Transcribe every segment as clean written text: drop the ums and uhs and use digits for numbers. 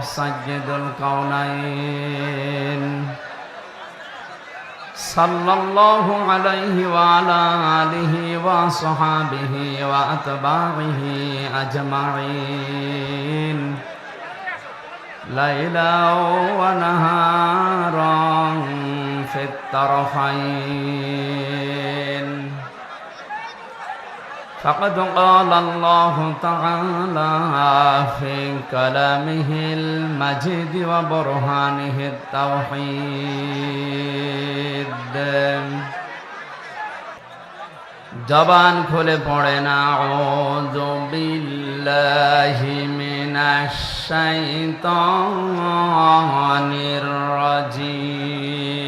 سيد الكونين صلى الله عليه وعلى آله وصحابه وأتباعه أجمعين ليلا ونهارا في الطرفين. فقد قال الله تعالى في كلامه المجيد وبرهانه التوحيد জবান খুলে পড়েন আউযু বিল্লাহি মিনাশ শাইতানির রাজিম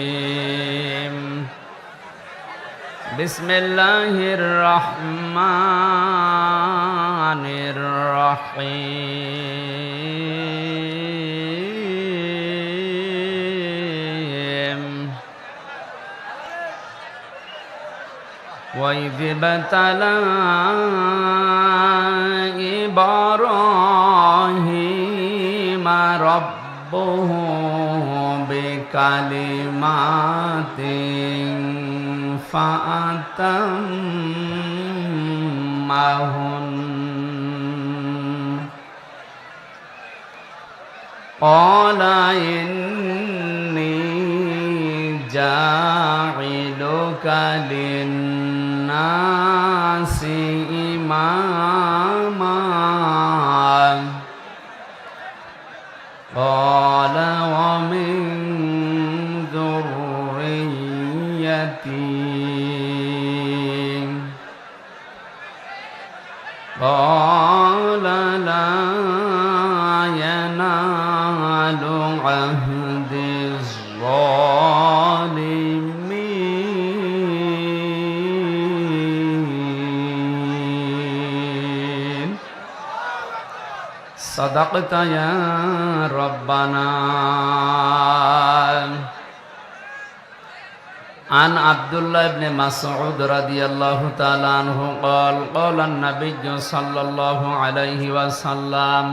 বিসমিল্লাহির রহমানির রহিম وَإِذِ ابْتَلَى إِبْرَاهِيمَ رَبُّهُ بِكَلِمَاتٍ فَأَتَمَّهُنَّ قَالَ إِنِّي جَاعِلُكَ لِلنَّاسِ إِمَامًا قَالَ وَمِنْ ذُرِّيَّتِي قَالَ لَا يَنَالُ عَهْدِ الظَّالِمِينَ صدقت يا ربنا. عن عبد الله بن مسعود رضي الله تعالى عنه قال قال النبي صلى الله عليه وسلم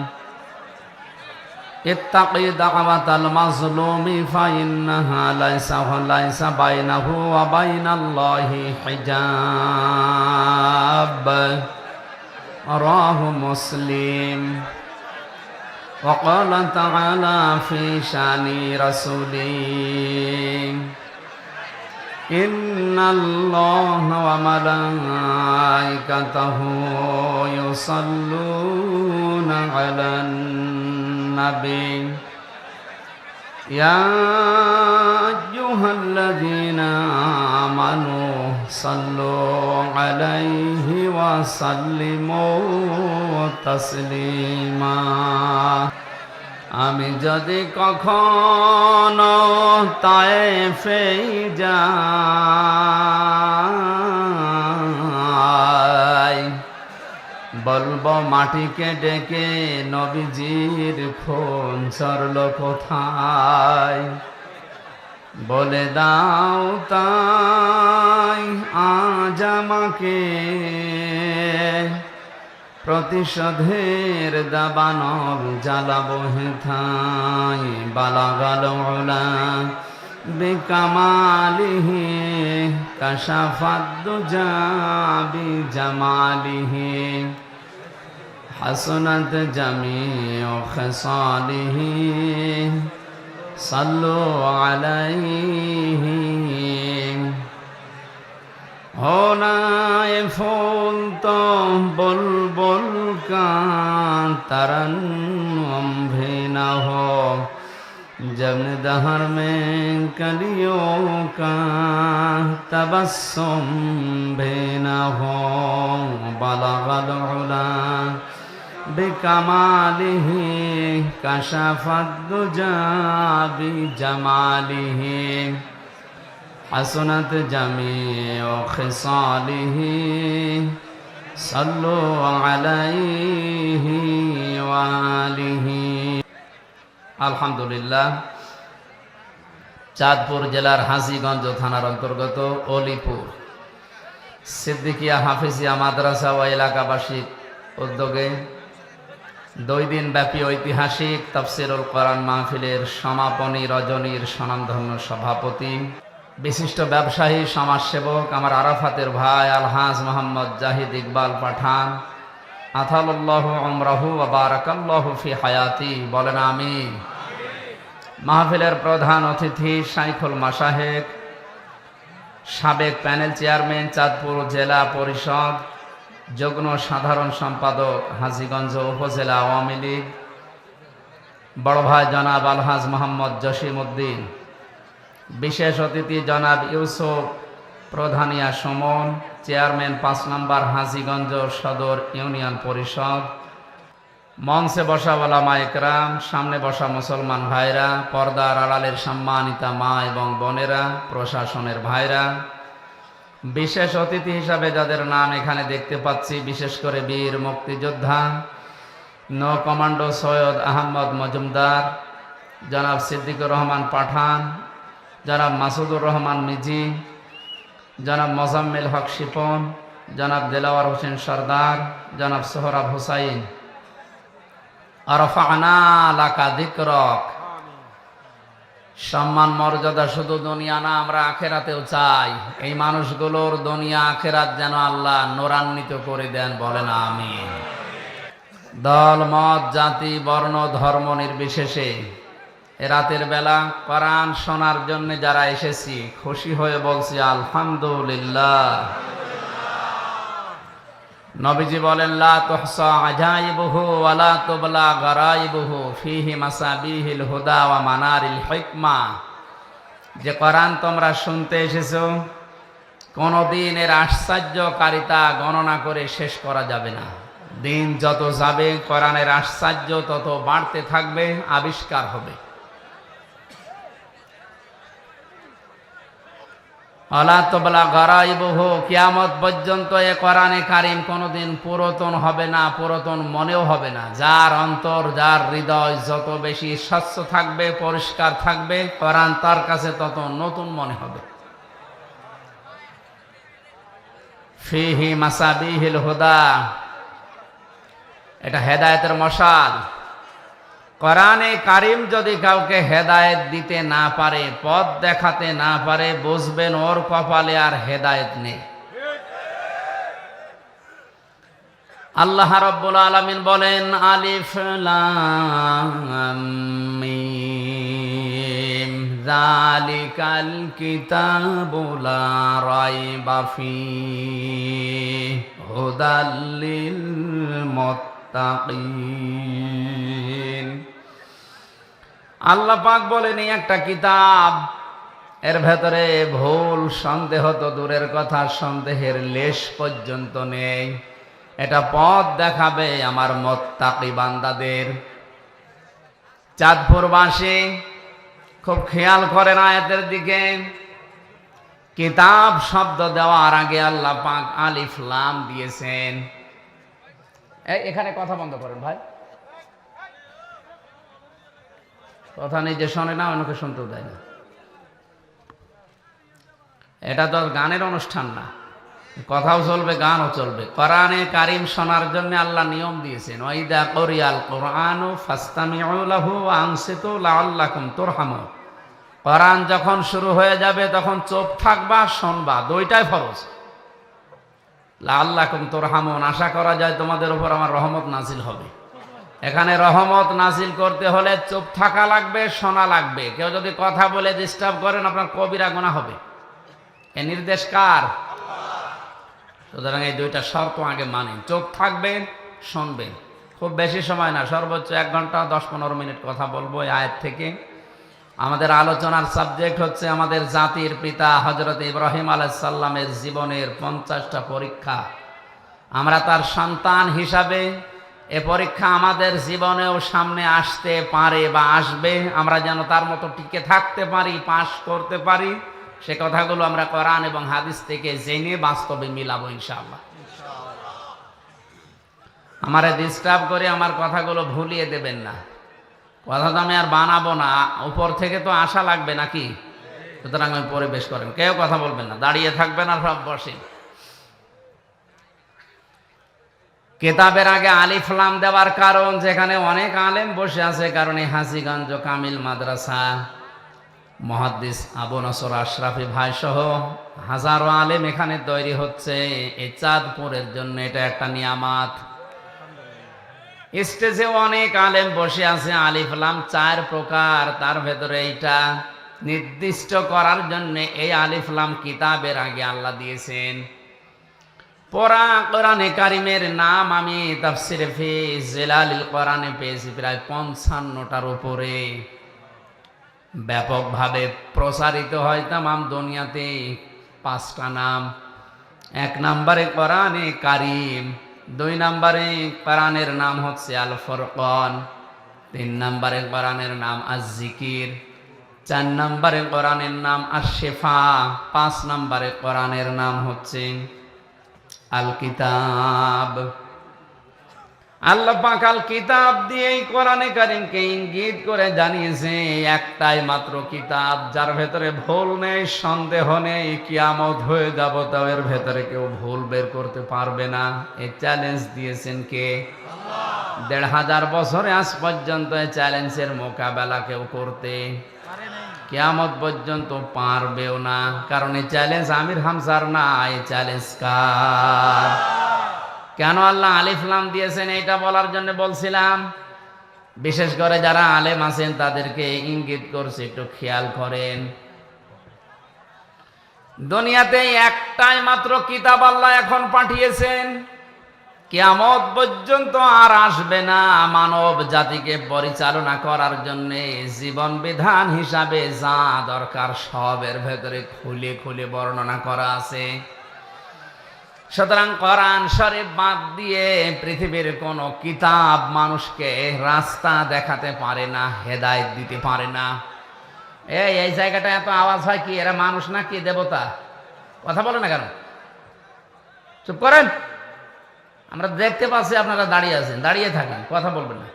اتقي دعوة المظلوم فإنها ليس بينه وبين الله حجاب. رواه مسلم. وقال تعالى في شان رسوله إن الله وملائكته يصلون على النبي يا أيها الذين آمنوا صلوا عليه وسلموا تسليما. আমি যদি কখনো তায়েফে যাই বলবো মাটিকে ডেকে নবীজির খুন ঝরল কোথায়, বলে দাও তাই আজ আমাকে প্রতিশোধের দাবানল জ্বালাবো হেথায়। বালাগাল উলা বিকামালিহি কাশাফাদ দুজা বিজামালিহি হাসনাত জামিউ খিসালিহি সাল্লু আলাইহি। होनाए फूल तो बुलबुल का तरन्नुम भी न हो, जब दहर में कलियों का तबस्सुम भी न हो। बलगल उला बिकमालिही कशफद दुजा बिजमालिही حسنت جميع خصاله صلوا عليه وآله। আলহামদুলিল্লাহ। চাঁদপুর জেলার হাজীগঞ্জ থানার অন্তর্গত অলিপুর সিদ্দিকিয়া হাফিজিয়া মাদ্রাসা ও এলাকাবাসীর উদ্যোগে 2 দিন ব্যাপী ঐতিহাসিক তাফসিরুল কোরআন মাহফিলের সমাপনী রজনীর স্বনামধন্য সভাপতি, বিশিষ্ট ব্যবসায়ী, সমাজসেবক, আমার আরাফাতের ভাই আলহাজ মোহাম্মদ জাহিদ ইকবাল পাঠান, আতালাল্লাহু উমরাহু ওয়া বারাকাল্লাহু ফি হায়াতি, বলেন আমিন। মাহফিলের প্রধান অতিথি শাইখুল মাশায়েখ, সাবেক প্যানেল চেয়ারম্যান, চাঁদপুর জেলা পরিষদ, যুগ্ম সাধারণ সম্পাদক, হাজীগঞ্জ উপজেলা আওয়ামী লীগ, বড় ভাই জনাব আলহাজ মোহাম্মদ জসিম উদ্দিন, বিশেষ অতিথি জনাব ইউসুফ প্রধানিয়া সুমন, চেয়ারম্যান 5 নম্বর হাজীগঞ্জ সদর ইউনিয়ন পরিষদ, মঞ্চে বসা ওলামা ইকরাম, সামনে বসা মুসলমান ভাইরা, পর্দার আড়ালের সম্মানিতা মা এবং বোনেরা, প্রশাসনের ভাইরা, বিশেষ অতিথি হিসাবে যাদের নাম এখানে দেখতে পাচ্ছি, বিশেষ করে বীর মুক্তিযোদ্ধা নৌ কমান্ডো সৈয়দ আহমদ মজুমদার, জনাব সিদ্দিকুর রহমান পাঠান, জনাব মাসুদুর রহমান মিজি, জনাব মোজাম্মেল হক শিপন, জনাব দেলাওয়ার হোসেন সরদার, জনাব সোহরাব হুসাইন, আরফানা লাকা যিকরক। সম্মান মর্যাদা শুধু দুনিয়া না, আমরা আখেরাতেও চাই। এই মানুষগুলোর দুনিয়া আখেরাত যেন আল্লাহ নূরান্বিত করে দেন, বলেন আমিন। দল মত জাতি বর্ণ ধর্ম নির্বিশেষে এ রাতের বেলা কোরআন শোনার জন্য যারা এসেছি, খুশি হয়ে বলছি আলহামদুলিল্লাহ। নবীজি বলেন, লা তুহসা আজাইবুহু ওয়া লা তুবলা গারাইবুহু ফীহি মাসাবিহিল হুদা ওয়া মানারিল হিকমা। যে কোরআন তোমরা শুনতে এসেছো, কোনদিন এর আশ্চর্যকারিতা গণনা করে শেষ করা যাবে না। দিন যত যাবে কোরআনের আশ্চর্য তত বাড়তে থাকবে, আবিষ্কার হবে। আলা তবলা গারাইবুহু, কিয়ামত পর্যন্ত এ কোরআনে কারীম কোনোদিন পুরাতন হবে না, পুরাতন মনেও হবে না। যার অন্তর, যার হৃদয় যত বেশি স্বচ্ছ থাকবে, পরিষ্কার থাকবে, কোরআন তার কাছে তত নতুন মনে হবে। ফিহি মাসাবিহিল হুদা, এটা হেদায়েতের মশাল। কোরআনে কারীম যদি কাউকে হেদায়েত দিতে না পারে, পথ দেখাতে না পারে, বুঝবেন ওর কপালে আর হেদায়েত নেই। আল্লাহ রাব্বুল আলামিন বলেন, আলিফ লাম মিম যালিকাল কিতাবু লা রাইবা ফীহি হুদাল লিল মুত্তাকিন। আল্লাহ পাক বলেন, এই একটা কিতাব, এর ভেতরে ভুল সন্দেহ তো দূরের কথা, সন্দেহের লেশ পর্যন্ত নেই। এটা পথ দেখাবে আমার মুত্তাকি বান্দাদের। চাঁদপুরবাসী খুব খেয়াল করেন আয়াতের দিকে। কিতাব শব্দ দেওয়ার আগে আল্লাহ পাক আলিফ লাম দিয়েছেন। এখানে কথা বন্ধ করেন ভাই, কথা নিজে শোনে না, অন্যকে শুনতেও দেয় না। এটা তো গানের অনুষ্ঠান না, কথাও চলবে, গানও চলবে। কোরআনে কারীম শোনার জন্য আল্লাহ নিয়ম দিয়েছেন, ওয়াইদা কুরিয়াল কুরআনু ফাসতামিউ লাহু ওয়া আনসিতু লাআল্লাকুম তুরহামুন। কোরআন যখন শুরু হয়ে যাবে তখন চুপ থাকবা, শুনবা, দুইটাই ফরজ। লাআল্লাকুম তুরহামুন, আশা করা যায় তোমাদের উপর আমার রহমত নাজিল হবে। এখানে রহমত নাজিল করতে হলে চুপ থাকা লাগবে, শোনা লাগবে। কেউ যদি কথা বলে ডিস্টার্ব করেন, আপনার কবিরা গুনাহ হবে। এ নির্দেশ কার? সুতরাং এই দুইটা শর্ত আগে মানেন। চুপ থাকবেন, শুনবেন। খুব বেশি সময় না, সর্বোচ্চ 1 ঘন্টা 10-15 মিনিট কথা বলবো এই আয়াত থেকে। আমাদের আলোচনার সাবজেক্ট হচ্ছে আমাদের জাতির পিতা হযরত ইব্রাহিম আলাইহিস সালামের জীবনের 50টা পরীক্ষা। আমরা তার সন্তান হিসাবে এ পরীক্ষা আমাদের জীবনেও সামনে আসতে পারে বা আসবে। আমরা যেন তার মতো টিকে থাকতে পারি, পাশ করতে পারি, সে কথাগুলো আমরা কোরআন এবং হাদিস থেকে জেনে বাস্তবে মিলাবো ইনশাআল্লাহ। আমারে ডিস্টার্ব করে আমার কথাগুলো ভুলিয়ে দেবেন না। কথা তো আমি আর বানাবো না, উপর থেকে তো আশা লাগবে নাকি? সুতরাং আমি পরিবেশ করেন, কেউ কথা বলবেন না, দাঁড়িয়ে থাকবেন আর সব বসে। কেতাবের আগে আলিফ লাম দেওয়ার কারণ, যেখানে অনেক আলেম বসে আছে, কারণে হাজীগঞ্জ কামিল মাদ্রাসা মুহাদ্দিস আবু নসর আশরাফি ভাই সহ হাজারো আলেম এখানে তৈরি হচ্ছে এই চাঁদপুরের জন্য। এটা একটা নিয়ামত। স্টেজে অনেক আলেম বসে আছে। আলিফ লাম 4 প্রকার, তার ভেতরে এইটা নির্দিষ্ট করার জন্য এই আলিফ লাম কিতাবের আগে আল্লাহ দিয়েছেন। পুরা কোরআনে কারিমের নাম আমি তাফসিরে ফি জিলালিল কোরআনে পেয়েছি প্রায় 55টার উপরে। ব্যাপকভাবে প্রসারিত হয় তামাম দুনিয়াতে 5টা নাম। 1 নম্বরে কোরআনে কারিম, 2 নম্বরে কোরআনের নাম হচ্ছে আল ফুরকান, 3 নম্বরে কোরআনের নাম আজ-জিকির, 4 নম্বরে কোরআনের নাম আশ-শিফা, 5 নম্বরে কোরআনের নাম হচ্ছে আল কিতাব। আল্লাহ পাক আল কিতাব দিয়ে কোরআনে কারিমকে ইঙ্গিত করে জানিয়েছে একটাই মাত্র কিতাব, যার ভেতরে ভুল নেই, সন্দেহ নেই, কিয়ামত হয়ে যাব তাও এর ভেতরে কেউ ভুল বের করতে পারবে না। এই চ্যালেঞ্জ দিয়েছেন কে? আল্লাহ। 1500 বছরে আজ পর্যন্ত এই চ্যালেঞ্জের মোকাবেলা কেউ করতে কিয়ামত পর্যন্ত পারবেও না, কারণ এই চ্যালেঞ্জ আমির হামজার না, এই চ্যালেঞ্জ কার? কেন আল্লাহ আলিফ লাম দিয়েছেন এটা বলার জন্য বলছিলাম। বিশেষ করে যারা আলেম আছেন তাদেরকে ইঙ্গিত করছে, একটু খেয়াল করেন। দুনিয়াতে একটাই মাত্র কিতাব আল্লাহ এখন পাঠিয়েছেন, কিয়ামত পর্যন্ত আর আসবে না। মানব জাতিকে পরিচালনা করার জন্য জীবন বিধান হিসাবে যা দরকার সবের ভেতরে খুলে খুলে বর্ণনা করা আছে। সুতরাং কোরআন শরীফ বাদ দিয়ে পৃথিবীর কোন কিতাব মানুষকে রাস্তা দেখাতে পারে না, হেদায়েত দিতে পারে না। এই জায়গাটা এত আওয়াজ হয় কি? এরা মানুষ নাকি দেবতা? কথা বলে না কেন? চুপ করেন। আমরা দেখতে পাচ্ছি আপনারা দাঁড়িয়ে আছেন, দাঁড়িয়ে থাকেন, কথা বলবেন না।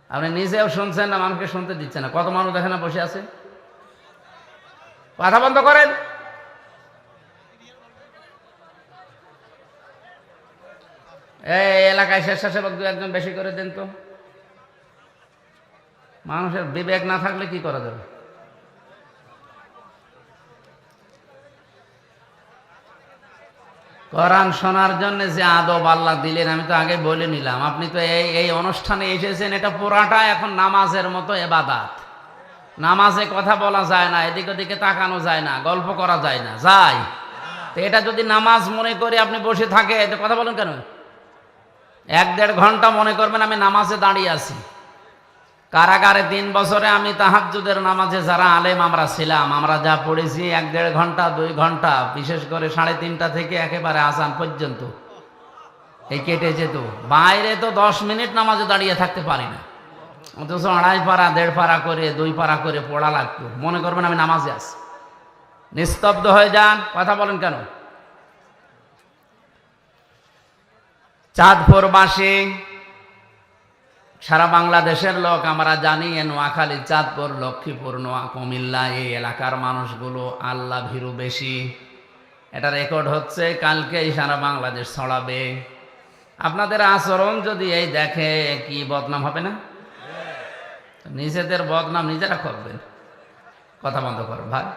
আপনি নিজেও শুনছেন না, মানুষকে শুনতে দিচ্ছেন না। কত মানুষ দেখেন না বসে আছে? কথা বন্ধ করেন। এই এলাকায় স্বেচ্ছাসেবক 2-1 বেশি করে দেন তো। মানুষের বিবেক না থাকলে কি করা যাবে? কোরআন শোনার জন্য যে আদব আল্লাহ দিলেন আমি তো আগে বলে নিলাম। আপনি তো এই অনুষ্ঠানে এসেছেন, এটা পুরাটা এখন নামাজের মতো ইবাদত। নামাজে কথা বলা যায় না, এদিক ওদিকে তাকানো যায় না, গল্প করা যায় না, যায়? তো এটা যদি নামাজ মনে করে আপনি বসে থাকে, এটা কথা বলেন কেন? 1-1.5 ঘন্টা মনে করবেন আমি নামাজে দাঁড়িয়ে আছি। কারাগারে 3 বছরে আমি তাহাজ্জুদের নামাজে যারা আলেম আমরা ছিলাম, আমরা যা পড়েছি 1-1.5 ঘন্টা 2 ঘন্টা, বিশেষ করে 3:30টা থেকে একেবারে আজান পর্যন্ত এই কেটে যেত। বাইরে তো 10 মিনিট নামাজে দাঁড়িয়ে থাকতে পারি না, অথচ 2.5 পারা 1.5 পারা করে 2 পারা করে পড়া লাগতো। মনে করবেন আমি নামাজে আছি। নিস্তব্ধ হয়ে যান, কথা বলেন কেন? চাঁদপুরবাসী, সারা বাংলাদেশের লোক আমরা জানি, নোয়াখালী, চাঁদপুর, লক্ষ্মীপুর, কুমিল্লা এই এলাকার মানুষগুলো আল্লাহ ভীরু বেশি। এটা রেকর্ড হচ্ছে, কালকেই সারা বাংলাদেশ ছড়াবে। আপনাদের আচরণ যদি এই দেখে, কি বদনাম হবে না? নিজেদের বদনাম নিজেরা করবেন। কথা বন্ধ করো ভাই।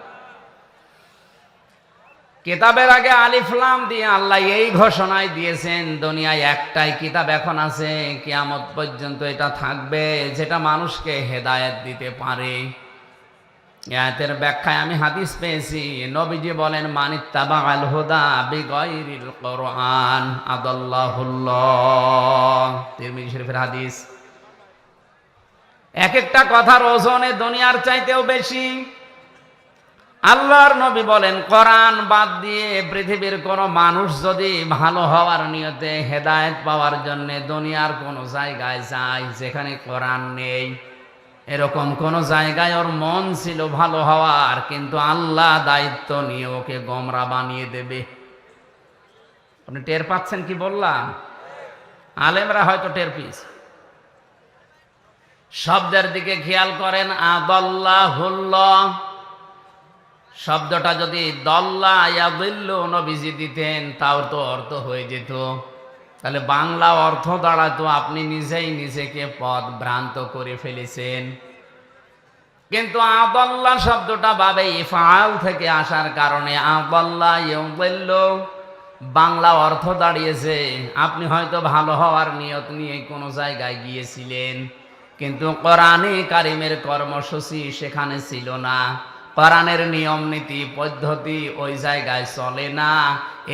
কিতাবের আগে আলিফ লাম দিয়ে আল্লাহ এই ঘোষণায় দিয়েছেন, দুনিয়ায় একটাই কিতাব এখন আছে, কিয়ামত পর্যন্ত এটা থাকবে, যেটা মানুষকে হেদায়েত দিতে পারে। আয়াতের ব্যাখ্যায় আমি হাদিস পেয়েছি, নবীজি বলেন, মানিত্তাবাআল হুদা বিগাইরিল কোরআন আদাল্লাহুল্লাহ। তিরমিজি শরীফের হাদিস। এক একটা কথার ওজনে দুনিয়ার চাইতেও বেশি। আল্লাহর নবী বলেন, কোরআন বাদ দিয়ে পৃথিবীর কোন মানুষ যদি ভালো হওয়ার নিয়তে হেদায়েত পাওয়ার জন্য দুনিয়ার কোন জায়গায় যায় যেখানে কোরআন নেই, এরকম কোন জায়গায় ওর মন ছিল ভালো হওয়ার, কিন্তু আল্লাহ দায়িত্ব নিয়ে ওকে গোমরা বানিয়ে দেবে। আপনি টের পাচ্ছেন কি বললাম? আলেমরা হয়তো টের পেয়েছে। শব্দের দিকে খেয়াল করেন, আদাল্লাহুল্লাহ শব্দটা যদি দল্লা ইয়াদিল্লু নবীজি দিতেন তাও তো অর্থ হয়ে যেত তাহলে বাংলা অর্থ দ্বারা তো আপনি নিজেই নিজেকে পথ ভ্রান্ত করে ফেলেছেন। কিন্তু আদাল্লাহ শব্দটা বাবে ইফআল থেকে আসার কারণে আদাল্লাহ ইউদিল্লু বাংলা অর্থ দাঁড়িয়েছে আপনি হয়তো ভালো হওয়ার নিয়ত নিয়ে কোনো জায়গায় গিয়েছিলেন, কিন্তু কোরআনে কারিমের কর্মসূচি সেখানে ছিল না, কোরআনের নিয়ম নীতি পদ্ধতি ওই জায়গায় চলে না।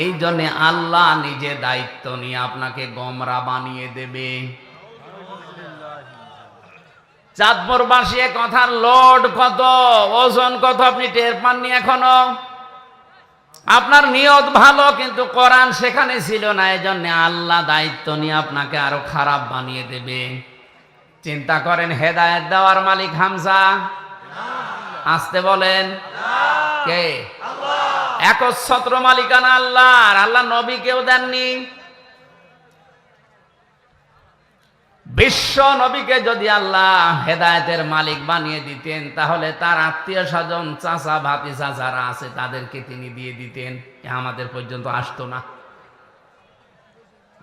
এই জন্যে আল্লাহ নিজে দায়িত্ব নিয়ে আপনাকে গোমরা বানিয়ে দেবে। চাঁদপুরবাসী কথার লোড কত, ওজন কত আপনি টের পাননি এখনো। আপনার নিয়ত ভালো, কিন্তু কোরআন সেখানে ছিল না, এই জন্য আল্লাহ দায়িত্ব নিয়ে আপনাকে আরো খারাপ বানিয়ে দেবে। চিন্তা করেন, হেদায়েত দেওয়ার মালিক হামজা? আসতে বলেন কে? একচ্ছত্র মালিকানা আল্লাহ। আর আল্লাহ নবী কেউ দেননি। বিশ্ব নবীকে যদি আল্লাহ হেদায়েতের মালিক বানিয়ে দিতেন, তাহলে তার আত্মীয় স্বজন চাচা ভাতিজা যারা আছে তাদেরকে তিনি দিয়ে দিতেন, আমাদের পর্যন্ত আসতো না।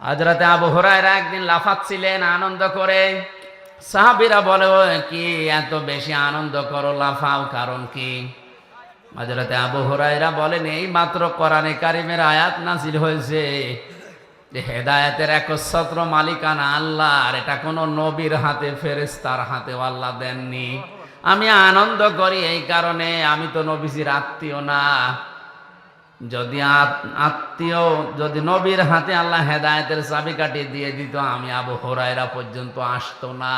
হযরতে আবু হুরায়রা একদিন লাফাচ্ছিলেন আনন্দ করে। সাহাবীরা বলে, ও কি এত বেশি আনন্দ করো, লাফাও, কারণ কি? হযরতে আবু হুরায়রা বলেন, এই মাত্র কোরআনে কারিমের আয়াত নাযিল হয়েছে যে হেদায়েতের একচ্ছত্র মালিকানা আল্লাহ, আর এটা কোনো নবীর হাতে, ফেরেশতার হাতেও আল্লাহ দেননি। আমি আনন্দ করি এই কারণে, আমি তো নবীজির আত্মীয় না। যদি আত্মীয়, যদি নবীর হাতে আল্লাহ হেদায়েতের চাবিকাঠি দিয়ে দিত, আমি আবু হুরায়রা পর্যন্ত আসতো না।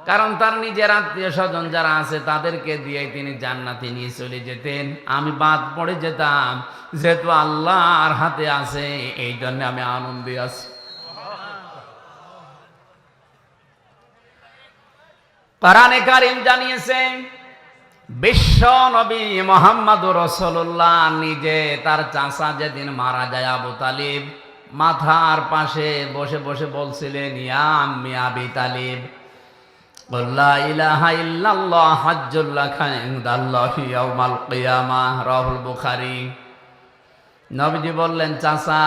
কারণ তার নিজের আত্মীয় স্বজন যারা আছে তাদেরকে দিয়ে তিনি জান্নাতে নিয়ে চলে যেতেন, আমি বাদ পড়ে যেতাম। যেহেতু আল্লাহর হাতে আছে, এই জন্য আমি আনন্দে আছি। কোরআনে কারীম জানিয়েছে, বিশ্ব নবী মুহাম্মদুর রাসূলুল্লাহ নিজে তার চাচা যেদিন মারা যায় আবু তালিব, মাথার পাশে বসে বসে বলছিলেন, ইয়া আম্মি আবি তালিব, লা ইলাহা ইল্লাল্লাহ হাজ্জুল লাকা ইনদাল্লাহি ইয়াউমাল কিয়ামাহ, রাহুল বুখারী। নবীজি বললেন, চাচা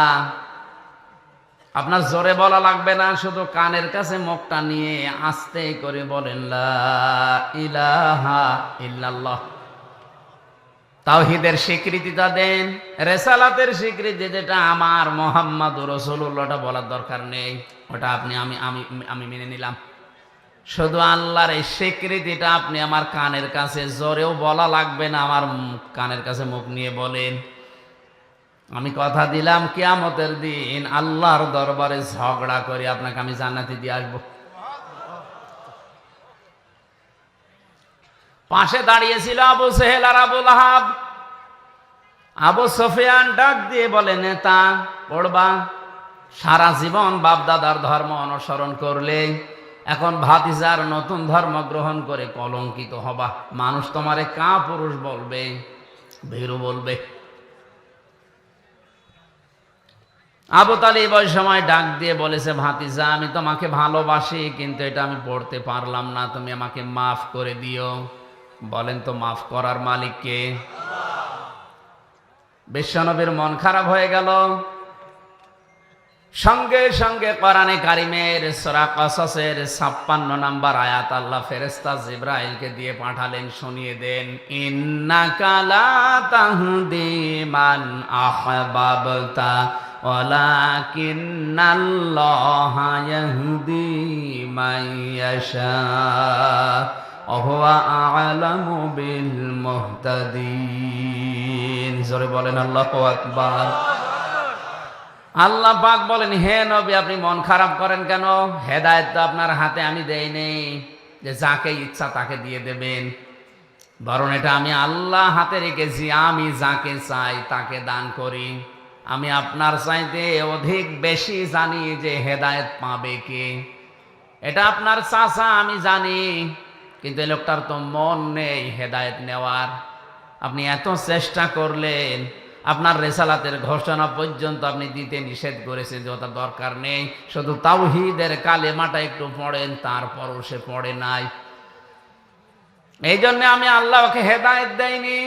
আপনার জোরে বলা লাগবে না, শুধু কানের কাছে মুখটা নিয়ে আস্তে করে বলেন, লা ইলাহা ইল্লাল্লাহ। তাওহীদের স্বীকৃতিটা দেন, রিসালাতের স্বীকৃতি যেটা আমার মুহাম্মদুর রাসূলুল্লাহটা বলার দরকার নেই, ওটা আপনি আমি মেনে নিলাম। শুধু আল্লাহর এই স্বীকৃতিটা আপনি আমার কানের কাছে জোরেও বলা লাগবে না, আমার কানের কাছে মুখ নিয়ে বলেন। আমি কথা দিলাম কিয়ামতের দিন আল্লাহর দরবারে ঝগড়া করে আপনাকে আমি জান্নাতে দিয়ে আসবো। পাশে দাঁড়িয়েছিল আবু সেহেল আর আবু লাহাব। আবু সুফিয়ান ডাক দিয়ে বলে, নেতা পড়বা, সারা জীবন বাপ দাদার ধর্ম অনুসরণ করলে এখন ভাতিজার নতুন ধর্ম গ্রহণ করে কলঙ্কিত হবা। মানুষ তোমারে কা পুরুষ বলবে, ভীরু বলবে। আবু তালিব ওই সময় ডাক দিয়ে বলেছে, ভাতিজা আমি তোমাকে ভালোবাসি, কিন্তু এটা আমি পড়তে পারলাম না, তুমি আমাকে মাফ করে দিও। বলেন তো মাফ করার মালিক কে? বিশ্বনবীর মন খারাপ হয়ে গেল। সঙ্গে সঙ্গে কোরআনে কারিমের সূরা কসসের 56 নম্বর আয়াত আল্লাহ ফেরেশতা জিবরাইলকে দিয়ে পাঠালেন, শুনিয়ে দেন, ইন্নাকা লা তাহদি মান আহবাবতা ওয়ালাকিন্নাল্লাহা ইয়াহদি মান ইয়াশা ওয়া হুয়া আ'লামু বিল মুহতাদিন। জোরে বলেন আল্লাহু আকবার। আল্লাহ পাক বলেন, হে নবী আপনি মন খারাপ করেন কেন? হেদায়েত তো আপনার হাতে আমি দেই নেই যে যাকে ইচ্ছা তাকে দিয়ে দেবেন, বরং এটা আমি আল্লাহ হাতে রেখেছি, আমি যাকে চাই তাকে দান করি। আমি আপনার চাইতে অধিক বেশি জানি যে হেদায়েত পাবে কে। এটা আপনার চাচা আমি জানি, কিন্তু এই লোকটার তো মন নেই হেদায়েত নেওয়ার। আপনি এত চেষ্টা করলেন, আপনার রিসালাতের ঘোষণা পর্যন্ত আপনি দিতে নিষেধ করেছেন যে ওটা দরকার নেই, শুধু তাওহীদের কালেমাটা একটু পড়েন, তারপরও সে পড়ে নাই। এই জন্য আমি আল্লাহকে হেদায়েত দেইনি।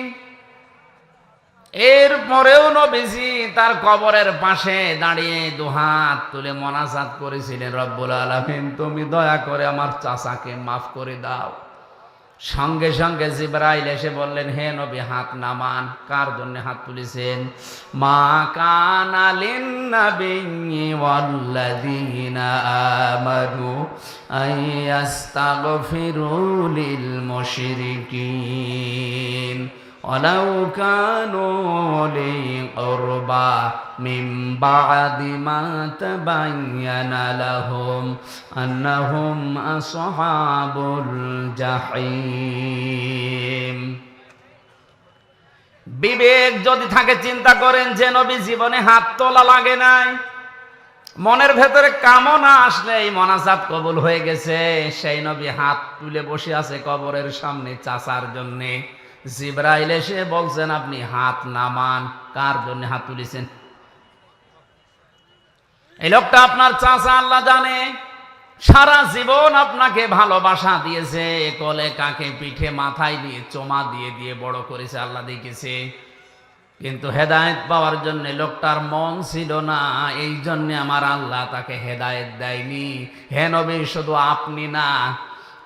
এরপরেও নবীজি তার কবরের পাশে দাঁড়িয়ে দুহাত তুলে মোনাজাত করেছিলেন, রব্বুল আলামিন তুমি দয়া করে আমার চাচাকে মাফ করে দাও। সঙ্গে সঙ্গে জিবরাইল এসে বললেন, হে নবী হাত নামান। কার জন্য হাত তুলেছেন? মা কানা লিন-নাবিয়্যি ওয়াল্লাযীনা আমানু আইয়াস্তাগফিরু লিল মুশরিকিন ওয়ালাউ কানু উলি কুরবা মিন বা'দি মা তাবায়্যানা লাহুম আন্নাহুম আসহাবুল জাহিম। বিবেক যদি থাকে চিন্তা করেন যে নবী জীবনে হাত তোলা লাগে নাই, মনের ভেতরে কামনা আসলে এই মোনাজাত কবুল হয়ে গেছে। সেই নবী হাত তুলে বসে আছে কবরের সামনে চাচার জন্যে। জিবরাইল এসে বলছেন আপনি হাত নামান। কার জন্য হাত তুলেছেন? এই লোকটা আপনার চাচা, আল্লাহ জানে। সারা জীবন আপনাকে ভালোবাসা দিয়েছে, কোলে কাকে পিঠে মাথায় দিয়ে চোমা দিয়ে দিয়ে বড় করেছে, আল্লাহ দেখেছে। কিন্তু হেদায়েত পাওয়ার জন্য লোকটার মন ছিল না, এই জন্য আমার আল্লাহ তাকে হেদায়েত দেয়নি। হে নবী, শুধু আপনি না,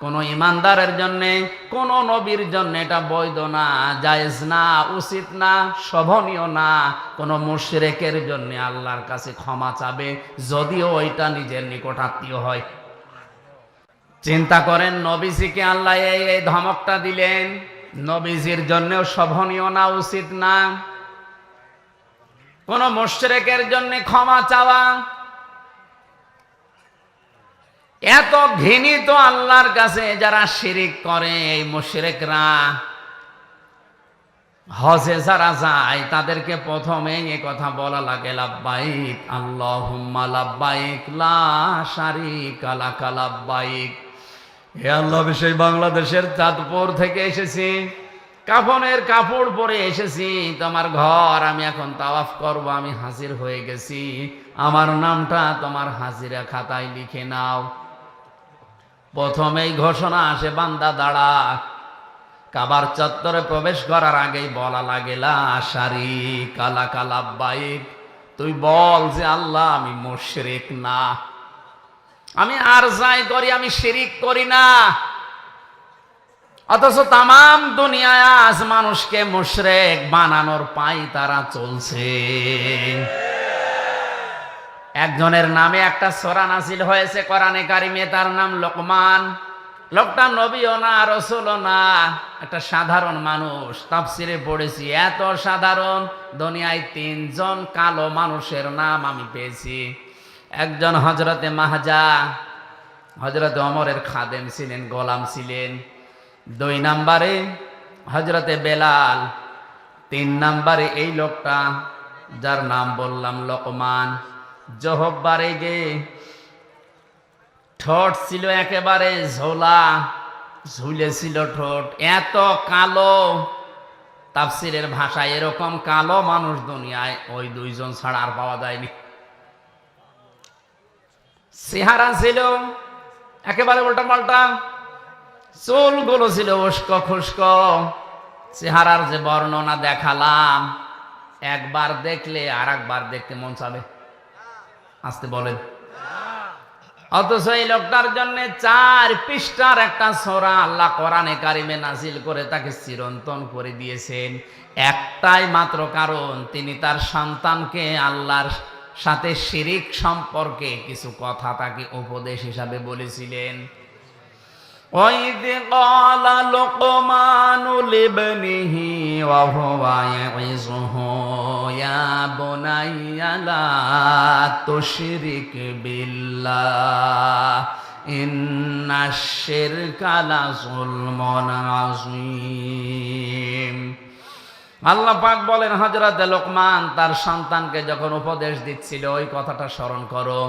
কোন ইমানদারের জন্য, কোন নবীর জন্য এটা বৈধ না, জায়েজ না, উচিত না, শোভনীয় না কোন মুশরিকের জন্য আল্লাহর কাছে ক্ষমা চাবে, যদিও ওইটা নিজের নিকটাত্মীয় হয়। চিন্তা করেন, নবীজিকে আল্লাহ এই ধমকটা দিলেন, নবীজির জন্যও শোভনীয় না, উচিত না কোন মুশরিকের জন্য ক্ষমা চাওয়া। এত ঘৃণিত আল্লাহর কাছে যারা শিরিক করে, এই মুশরিকরা হজে যারা যায় তাদেরকে প্রথমে এই কথা বলা লাগে, লাব্বাইক আল্লাহুম্মা লাব্বাইক লা শারীকা লাকা লাব্বাইক। হে আল্লাহ, সেই বাংলাদেশের চাঁদপুর থেকে এসেছি, কাফনের কাপড় পরে এসেছি তোমার ঘর, আমি এখন তাওয়াফ করব, আমি হাজির হয়ে গেছি, আমার নামটা তোমার হাজিরা খাতায় লিখে নাও। প্রথমেই ঘোষণা আসে, বান্দা দাঁড়া। কাবার চত্বরে প্রবেশ করার আগেই বলা লাগে, লা শারীকা লাকা লাব্বাইক। তুই বল যে আল্লাহ আমি মুশরিক না, আমি আর যাই করি আমি শিরিক করি না। অথচ তামাম দুনিয়ায় আজ মানুষকে মুশরিক বানানোর পাই তারা চলছে। একজনের নামে একটা সূরা নাযিল হয়েছে কোরআনে কারিমে, তার নাম লোকমান। লোকটা নবীও না, রাসূলও না, একটা সাধারণ মানুষ। তাফসিরে পড়েছি, এত সাধারণ দুনিয়ায় তিনজন কালো মানুষের নাম আমি পেয়েছি। একজন হযরতে মাহজা, হযরতে ওমরের খাদেম ছিলেন, গোলাম ছিলেন। 2 নম্বরে হযরতে বেলাল। 3 নম্বরে এই লোকটা যার নাম বললাম লোকমান। জহব্বারে গে ঠোঁট ছিল একেবারে ঝোলা, ঝুলেছিল ঠোঁট, এত কালো। তাফসিরের ভাষায় এরকম কালো মানুষ দুনিয়ায় ওই 2 জন ছাড়া আর পাওয়া যায়নি। চেহারা ছিল একেবারে উল্টা পাল্টা, চুলগুলো ছিল উস্কো খুস্কো। চেহারার যে বর্ণনা দেখালাম, একবার দেখলে আর একবার দেখতে মন চাবে। আসতে বলেন। অথচ এই লোকটার জন্য 4 পৃষ্ঠার একটা সূরা আল্লাহ কোরআনে কারিমে নাযিল করে তাকে চিরন্তন করে দিয়েছেন। একটাই মাত্র কারণ, তিনি তার সন্তানকে আল্লাহর সাথে শিরিক সম্পর্কে কিছু কথা তাকে উপদেশ হিসাবে বলেছিলেন। وَإِذْ قَالَ لُقْمَانُ لِابْنِهِ وَهُوَ يَعِظُهُ يَا بُنَيَّ لَا تُشْرِكْ بِاللَّهِ إِنَّ الشِّرْكَ لَظُلْمٌ عَظِيمٌ। আল্লাহ পাক বলেন, হযরত লোকমান তার সন্তানকে যখন উপদেশ দিচ্ছিল, ওই কথাটা স্মরণ করো।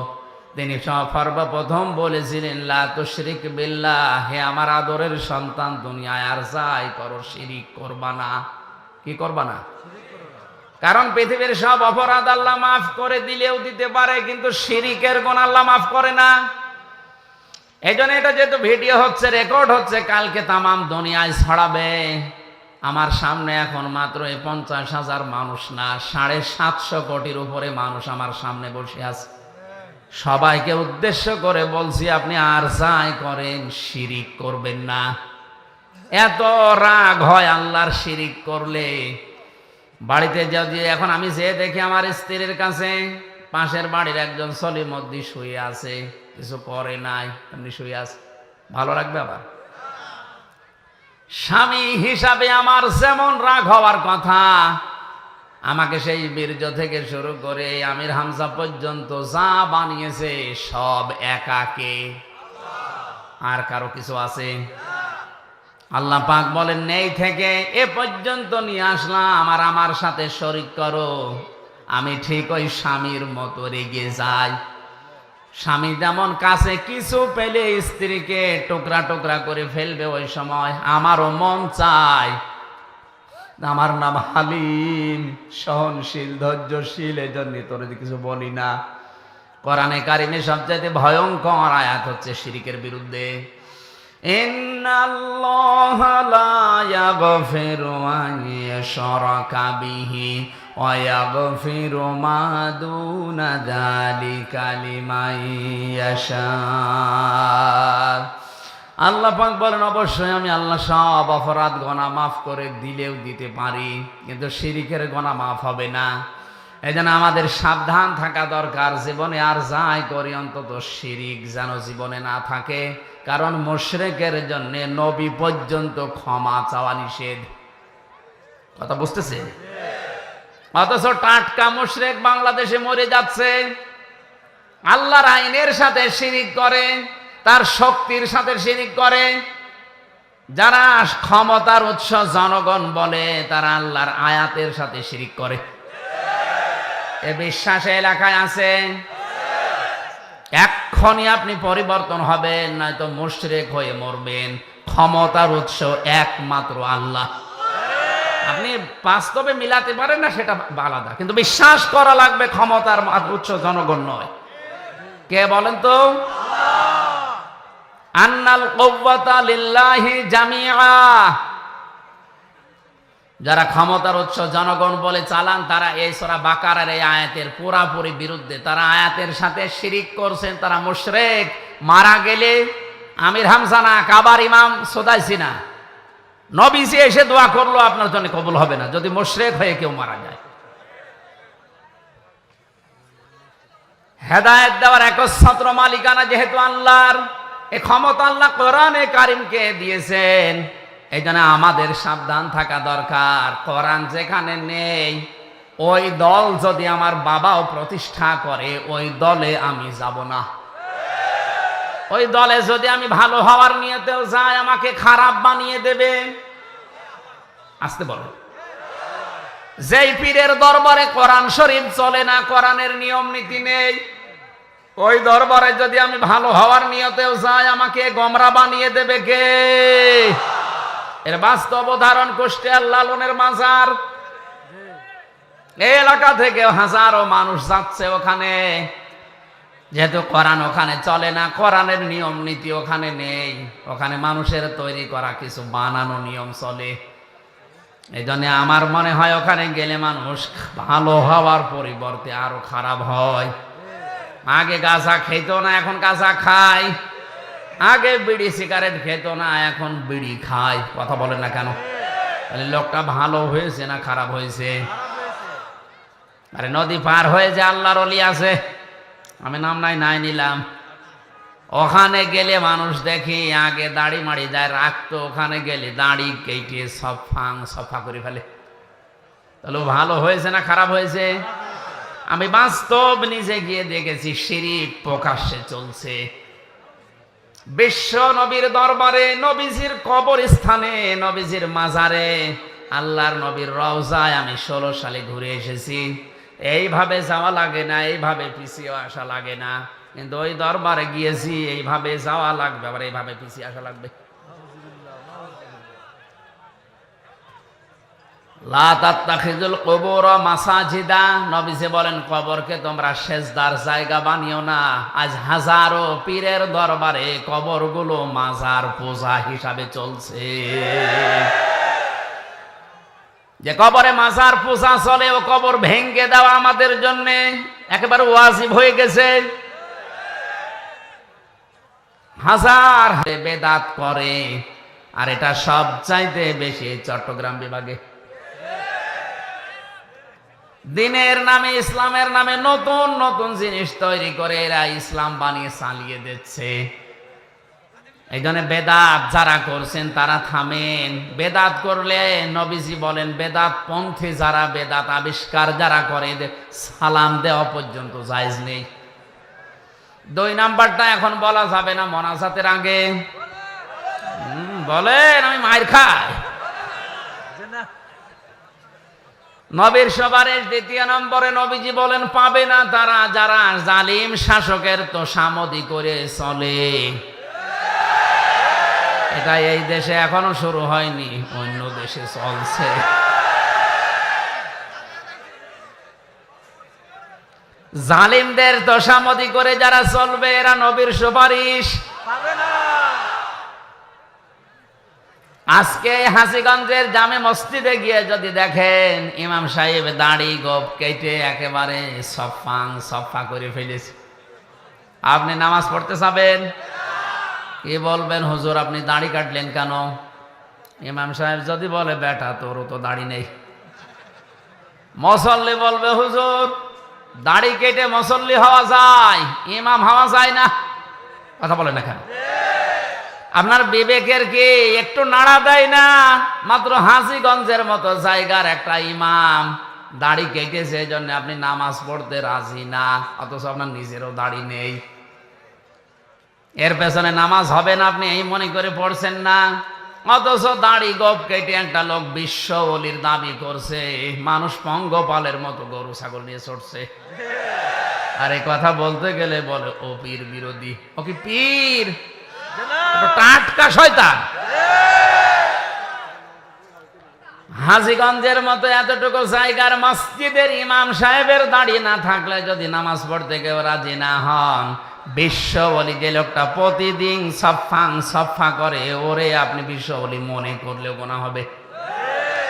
তিনি সর্বপ্রথম বলেছিলেন, লা তুশরিক বিল্লাহ, হে আমার আদরের সন্তান, দুনিয়ায় আর যাই করো শিরিক করবা না। কি করবা না? কারণ পৃথিবীর সব অপরাধ আল্লাহ মাফ করে দিলেও দিতে পারে, কিন্তু শিরিকের গুনাহ আল্লাহ মাফ করে না। এই জন্য এটা যেহেতু ভিডিও হচ্ছে, রেকর্ড হচ্ছে, কালকে তামাম দুনিয়ায় ছড়াবে। আমার সামনে এখন মাত্র 50,000 মানুষ না, 750 কোটির উপরে মানুষ আমার সামনে বসে আছে। সবাইকে উদ্দেশ্য করে বলছি, আপনি আর যাই করেন শিরিক করবেন না। এত রাগ হয় আল্লাহর শিরিক করলে। বাড়িতে যদি এখন আমি যে দেখি আমার স্ত্রীর কাছে পাশের বাড়ির একজন সলিমদ্দি শুয়ে আছে, কিছু করে নাই, এমনি শুয়ে আছে, ভালো লাগবে? আবার স্বামী হিসাবে আমার যেমন রাগ হওয়ার কথা, আমাকে সেই বীর্য থেকে শুরু করে আমির হামজা পর্যন্ত যা বানিয়েছে সব একাকে, আর কারো কিছু আছে? আল্লাহ পাক বলেন, নেই থেকে এ পর্যন্ত নিয়ে আসলাম, আর আমার সাথে শরীক করো। আমি ঠিক ওই স্বামীর মতো রেগে যাই। স্বামী যেমন কাছে কিছু পেলে স্ত্রীকে টুকরা টুকরা করে ফেলবে, ওই সময় আমারও মন চায়। আমার নাম হালিম, সহনশীল, ধৈর্যশীল, এজন্য তোর কিছু বলি না। কোরআনে কারিমে সবচাইতে ভয়ঙ্কর আয়াত হচ্ছে শিরকের বিরুদ্ধে। ইন্নাল্লাহা লা ইয়াগফিরু আন ইউশরাকা বিহি ওয়া ইয়াগফিরু মা দুনা যালিকা লিমান ইয়াশা। আল্লাহ পাক বলেন, অবশ্যই আমি আল্লাহ সব অপরাধ গুনাহ মাফ করে দিলেও দিতে পারি, কিন্তু শিরকের গুনাহ মাফ হবে না। এজন্য আমাদের সাবধান থাকা দরকার। জীবনে আর যাই করি অন্তত শিরিক যেন জীবনে না থাকে, কারণ মুশরিকের জন্য নবী পর্যন্ত ক্ষমা চাওয়া নিষেধ। কথা বুঝতেছে? অথচ টাটকা মুশরিক বাংলাদেশে মরে যাচ্ছে, আল্লাহর আইনের সাথে শিরিক করে, তার শক্তির সাথে শিরিক করে। যারা ক্ষমতার উৎস জনগণ বলে, তারা আল্লাহর আয়াতের সাথে শিরিক করে। এ বিশ্বাস এলাকায় আছে? এক্ষুনি আপনি পরিবর্তন হবেন, নয়তো মুশরিক হয়ে মরবেন। ক্ষমতার উৎস একমাত্র আল্লাহ। আপনি বাস্তবে মিলাতে পারেন না, সেটা আলাদা, কিন্তু বিশ্বাস করা লাগবে ক্ষমতার উৎস জনগণ নয়। কে বলেন তো? আন্নাল কুওয়াতা লিল্লাহি জামিআ। যারা ক্ষমতার উৎস জনগণ বলে চালান, তারা এই সূরা বাকারার এই আয়াতের পুরাপুরি বিরুদ্ধে। তারা আয়াতের সাথে শিরিক করছেন, তারা মুশরিক। মারা গেলে আমির হামজা না, কাবার ইমাম সুদাইসি না, নবীজি এসে দোয়া করলো আপনার জন্য কবুল হবে না যদি মুশরিক হয়ে কেউ মারা যায়। হেদায়েত দেওয়ার একচ্ছত্র মালিকানা যেহেতু আল্লাহর, এই ক্ষমতা আল্লাহ কোরআনে কারিমকে দিয়েছেন। এই জন্য আমাদের সাবধান থাকা দরকার। কোরআন যেখানে নেই, ওই দল যদি আমার বাবাও প্রতিষ্ঠা করে, ওই দলে আমি যাব না। ওই দলে যদি আমি ভালো হওয়ার নিয়তেও যাই, আমাকে খারাপ বানিয়ে দেবে। আসতে বলো। যেই পীরের দরবারে কোরআন শরীফ চলে না, কোরআনের নিয়ম নীতি নেই, ওই দরবারে যদি আমি ভালো হওয়ার নিয়তেও যাই, আমাকে গোমরা বানিয়ে দেবে কে? এর বাস্তব উদাহরণ কুষ্টিয়ার লালনের মাজার। এই এলাকা থেকে হাজারো মানুষ যাচ্ছে ওখানে, যেহেতু কোরআন ওখানে চলে না, কোরআনের নিয়ম নীতি ওখানে নেই, ওখানে মানুষের তৈরি করা কিছু বানানো নিয়ম চলে। এই জন্য আমার মনে হয় ওখানে গেলে মানুষ ভালো হওয়ার পরিবর্তে আরো খারাপ হয়। আগে গাঁজা খেত না, এখন গাঁজা খায়। আগে বিড়ি সিগারেট খেত না, এখন বিড়ি খায়। কথা বলেন না কেন? তাহলে লোকটা ভালো হয়েছে না খারাপ হয়েছে? আরে নদী পার হয়ে যে আল্লাহর ওলি আছে, আমি নাম নাই নিলাম, ওখানে গেলে মানুষ দেখি আগে দাড়ি মাড়ি যায় রাখতো, ওখানে গেলে দাড়ি কেটে সফা করে ফেলে। তাহলে ভালো হয়েছে না খারাপ হয়েছে? আমি বাস্তব নিজে গিয়ে দেখেছি শিরিক প্রকাশ্যে চলছে। বিশ্ব নবীর দরবারে, নবীজির কবরস্থানে, নবীজির মাজারে, আল্লাহর নবীর রওজায় আমি 16 সালে ঘুরে এসেছি। এইভাবে যাওয়া লাগে না, এইভাবে পিছিয়ে আসা লাগে না, কিন্তু ওই দরবারে গিয়েছি, এইভাবে যাওয়া লাগবে, আবার এইভাবে পিছিয়ে আসা লাগবে। লা তাত্তাখিযুল কুবুর মাসাজিদা। নবীজি বলেন, কবরকে তোমরা সেজদার জায়গা বানিও না। আজ হাজারো পীরের দরবারে কবরগুলো মাজার পূজা হিসাবে চলছে। যে কবরে মাজার পূজা চলে, ও কবর ভেঙ্গে দেওয়া আমাদের জন্য একেবারে ওয়াজিব হয়ে গেছে। হাজার বেদাত করে, আর এটা সব চাইতে বেশি চট্টগ্রাম বিভাগে। দিনের নামে, ইসলামের নামে নতুন নতুন জিনিস তৈরি করে এরা ইসলাম বানিয়ে চালিয়ে দিচ্ছে। এই জন্য বেদাত যারা করছেন তারা থামেন। বেদাত করলে নবীজি বলেন, বেদাত পন্থী যারা, বেদাত আবিষ্কার যারা করে, সালাম দেওয়া পর্যন্ত জায়েজ নেই। 2 নাম্বারটা এখন বলা যাবে না মোনাজাতের আগে। বলেন আমি মায়ের খাই। নবীর সুপারিশ 2 নম্বরে নবীজি বলেন, পাবে না তারা যারা জালিম শাসকের তোষামদি করে চলে। এটা এই দেশে এখনো শুরু হয়নি, অন্য দেশে চলছে। জালিমদের তোষামদি করে যারা চলবে, এরা নবীর সুপারিশ পাবে না। আজকে হাসিগঞ্জের জামে মসজিদে গিয়ে যদি দেখেন, ইমাম সাহেব দাড়ি গোপ কেটে একেবারে সফা করে ফেলেছে। আপনি নামাজ পড়তে যাবেন, কি বলবেন? হুজুর আপনি দাড়ি কাটলেন কেন? ইমাম সাহেব যদি বলে, বেটা তোরও তো দাড়ি নেই। মুসল্লি বলবে, হুজুর দাড়ি কেটে মুসল্লি হওয়া যায়, ইমাম হওয়া যায় না। কথা বলেন না কেন? আপনার বিবেকের কি একটু নাড়া দেয় না? মাত্র হাসিগঞ্জের মতো জায়গার একটা ইমাম দাড়ি কেটেছে, এই জন্য আপনি নামাজ পড়তে রাজি না, অথচ আপনার নিজেরও দাড়ি নেই। এর পেছনে নামাজ হবে না আপনি এই মনে করে পড়ছেন না, অথচ দাড়ি গোপ কেটে একটা লোক বিশ্ব ওলির দাবি করছে, মানুষ পঙ্গপালের মতো গরু ছাগল নিয়ে ছড়ছে। আর এই কথা বলতে গেলে বলে ও পীর বিরোধী। ও কি পীর? টাটকা শয়তান। হাজীগঞ্জের মতো এতটুকু জায়গার মসজিদের ইমাম সাহেবের দাড়ি না থাকলে যদি নামাজ পড়তে কেউ রাজি না হন, বিশ্ব বলি যে লোকটা প্রতিদিন সফা করে, ওরে আপনি বিশ্ব বলি মনে করলেও গুনাহ হবে।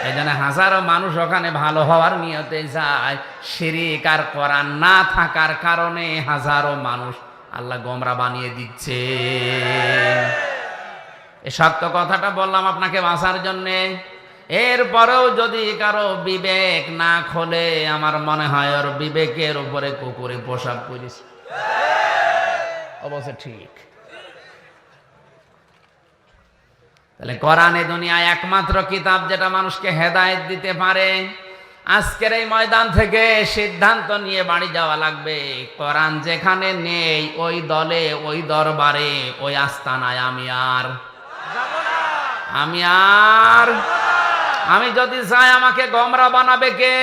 এই জন্য হাজারো মানুষ ওখানে ভালো হওয়ার নিয়তে যায়, শিরিক আর কোরআন না থাকার কারণে হাজারো মানুষ আল্লাহ গোমরা বানিয়ে দিচ্ছে। এই সত্য কথাটা বললাম আপনাকে বাঁচার জন্যে। এরপরেও যদি কারো বিবেক না খোলে, আমার মনে হয় ওর বিবেকের উপরে কুকুরে পোশাক করেছে। অবশ্য ঠিক। তাহলে কোরআনে দুনিয়ায় একমাত্র কিতাব যেটা মানুষকে হেদায়েত দিতে পারে। আজকের এই ময়দান থেকে সিদ্ধান্ত নিয়ে বাড়ি যাওয়া লাগবে, কোরআন যেখানে নেই ওই দলে, ওই দরবারে, ওই আস্তানায় আমি যদি চাই আমাকে গোমরা বানাবে কে?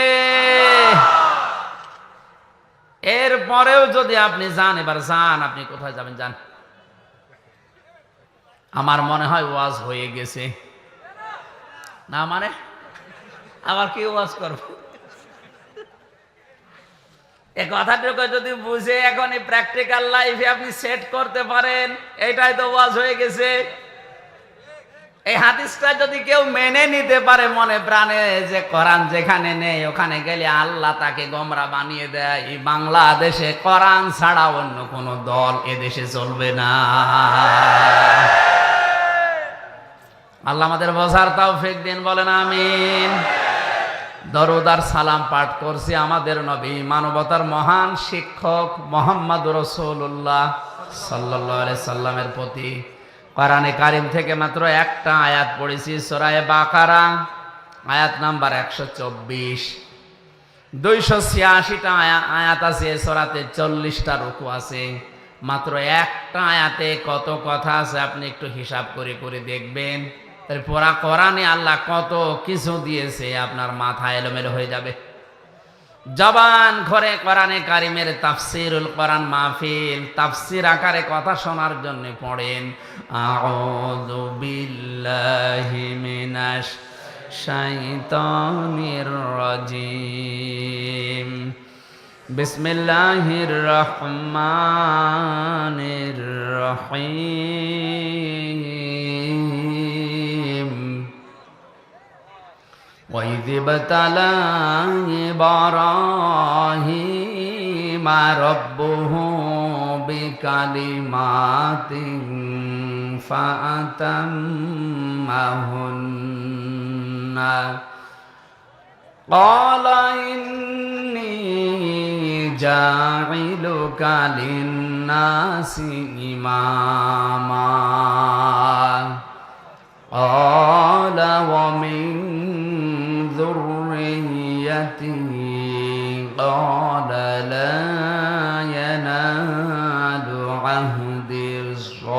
এরপরেও যদি আপনি যান, এবার যান, আপনি কোথায় যাবেন যান। আমার মনে হয় ওয়াজ হয়ে গেছে না, মানে আবার কি ওয়াজ করব? এই কথাটুকু যদি বুঝে এখন এই প্র্যাকটিক্যাল লাইফে আপনি সেট করতে পারেন, এটাই তো ওয়াজ হয়ে গেছে। এই হাদিসটা যদি কেউ মেনে নিতে পারে মনে প্রাণে, যে কোরআন যেখানে নেই ওখানে গেলে আল্লাহ তাকে গোমরা বানিয়ে দেয়, এই বাংলাদেশে কোরআন ছাড়া অন্য কোন দল এদেশে চলবে না। আল্লাহ আমাদের বোঝার তৌফিক দিন, বলেন আমিন। দরুদ আর সালাম পাঠ করছি আমাদের নবী, মানবতার মহান শিক্ষক মুহাম্মদ রাসূলুল্লাহ সাল্লাল্লাহু আলাইহি সাল্লামের প্রতি। কোরআনে কারিম থেকে মাত্র একটা আয়াত পড়েছি, সূরা বাকারা আয়াত নাম্বার 124। 286টা আয়াত আছে সূরাতে, 40টা রুকু আছে। মাত্র একটা আয়াতে কত কথা আছে আপনি একটু হিসাব করে করে দেখবেন। তাহলে পুরা কোরআনে আল্লাহ কত কিছু দিয়েছে, আপনার মাথা এলোমেলো হয়ে যাবে। জবান ঘরে কোরআনে কারিমের তাফসিরুল কোরআন মাহফিল, তাফসির আকারে কথা শোনার জন্য পড়েন আউযু বিল্লাহি মিনাশ শাইতানির রাজিম, বিসমিল্লাহির রহমানির রহিম, وإذ ابتلى إبراهيم ربه بكلمات فأتمهن قال إني جاعلك للناس إماما قال ومن ذريته قال لا ينال عهد الظالمين।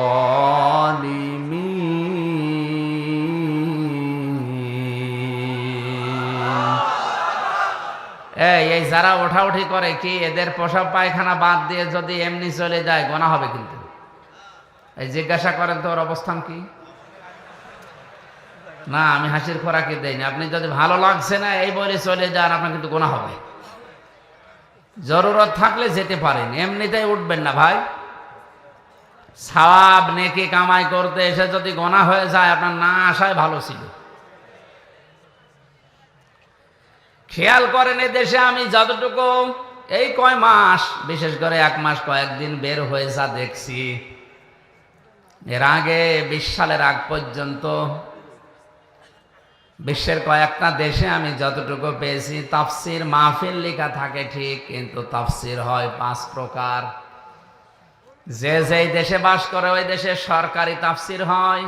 এই যারা ওঠাউঠি করে কি এদের প্রসাব পায়খানা বাদ দিয়ে যদি এমনি চলে যায় গোনা হবে কিন্তু। এই জিজ্ঞাসা করেন তো ওর অবস্থান কি? না আমি হাসির খোরাকি দেইনি, আপনি যদি ভালো লাগছে না এই বলে চলে যান আপনার কিন্তু গোনা হবে। জরুরত থাকলে যেতে পারেন, এমনিতেই উঠবেন না ভাই। সওয়াব নেকি কামাই করতে এসে যদি গোনা হয়ে যায় আপনার না আসায় ভালো ছিল। খেয়াল করেন এ দেশে আমি যতটুকু এই কয় মাস, বিশেষ করে 1 মাস কয়েকদিন বের হয়ে যা দেখছি, এর আগে 20 সালের আগ পর্যন্ত বিশ্বের কয়েকটা দেশে আমি যতটুকু পেয়েছি তাফসির মাহফিল লেখা থাকে ঠিক, কিন্তু তাফসির হয় 5 প্রকার। যে যেই দেশে বাস করে ওই দেশে সরকারি তাফসির হয়,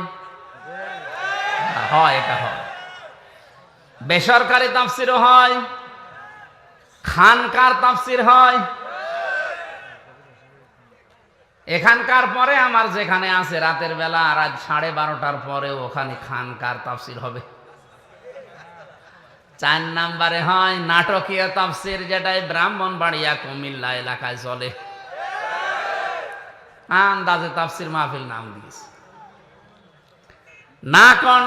এটা হয়। বেসরকারি তাফসিরও হয়, খানকার তাফসির হয়। এখানকার পরে আমার যেখানে আছে রাতের বেলা রাত 12:30টার পরে ওখানে খানকার তাফসির হবে। 4 নম্বরে হয় নাটকীয় তাফসির, যেটাই ব্রাহ্মণবাড়িয়া কুমিল্লা এলাকায় চলে। আন্দাজে তাফসির মাহফিল নাম দিয়েছে।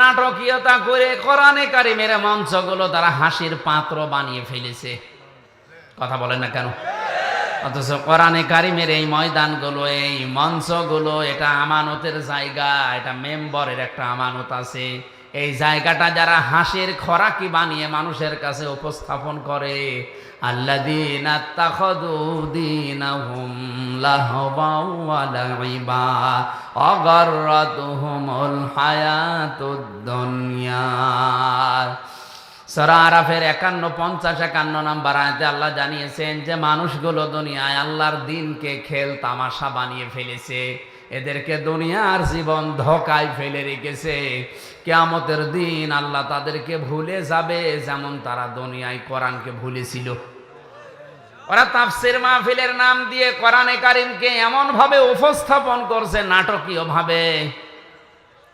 নাটকীয়তা করে কোরআনে কারিমের মঞ্চগুলো তারা হাসির পাত্র বানিয়ে ফেলেছে। কথা বলেন না কেন? অথচ কোরআনে কারিমের এই ময়দানগুলো, এই মঞ্চগুলো, এটা আমানতের জায়গা, এটা মেম্বরের একটা আমানত আছে। এই জায়গাটা যারা হাসির খোরাকি বানিয়ে মানুষের কাছে উপস্থাপন করে, আল্লাযীনা ইত্তাখাযু দীনাহুম লাহওয়াও ওয়া লাইবা ওয়া গাররাতুহুমুল হায়াতুদ দুনিয়া। সূরা আরাফের 51, 50, 51 নম্বর আয়াতে আল্লাহ জানিয়েছেন যে মানুষগুলো দুনিয়ায় আল্লাহর দ্বীনকে খেল তামাশা বানিয়ে ফেলেছে, এদেরকে দুনিয়ার জীবন ধোঁকায় ফেলে রেখেছে। কিয়ামতের দিন আল্লাহ তাদেরকে ভুলে যাবে যেমন তারা দুনিয়ায় কোরআনকে ভুলেছিল। ওরা তাফসির মাহফিলের নাম দিয়ে কোরআনে কারিমকে এমন ভাবে উপস্থাপন করছে নাটকীয় ভাবে,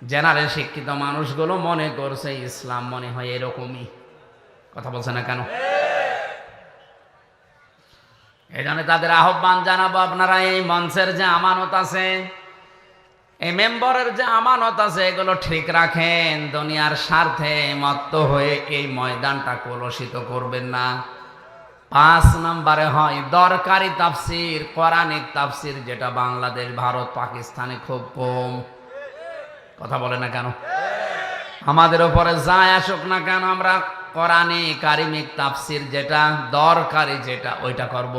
জেনারেল শিক্ষিত মানুষগুলো মনে করছে ইসলাম মনে হয় এরকমই। কথা বলছে না কেন? এই জন্য তাদের আহ্বান জানাবো, আপনারা এই মঞ্চের যে আমানত আছে, এই মেম্বরের যে আমানত আছে, এগুলো ঠিক রাখেন। দুনিয়ার স্বার্থে মত্ত হয়ে এই ময়দানটা কলুষিত করবেন না। 5 নম্বরে হয় দরকারি তাফসির, কোরআনিক তাফসির, যেটা বাংলাদেশ, ভারত, পাকিস্তানে খুব কম। কথা বলে না কেন? আমাদের উপরে যায় আসুক না কেন, আমরা কোরআনে কারিমিক তাফসির যেটা দরকারি, যেটা ওইটা করব।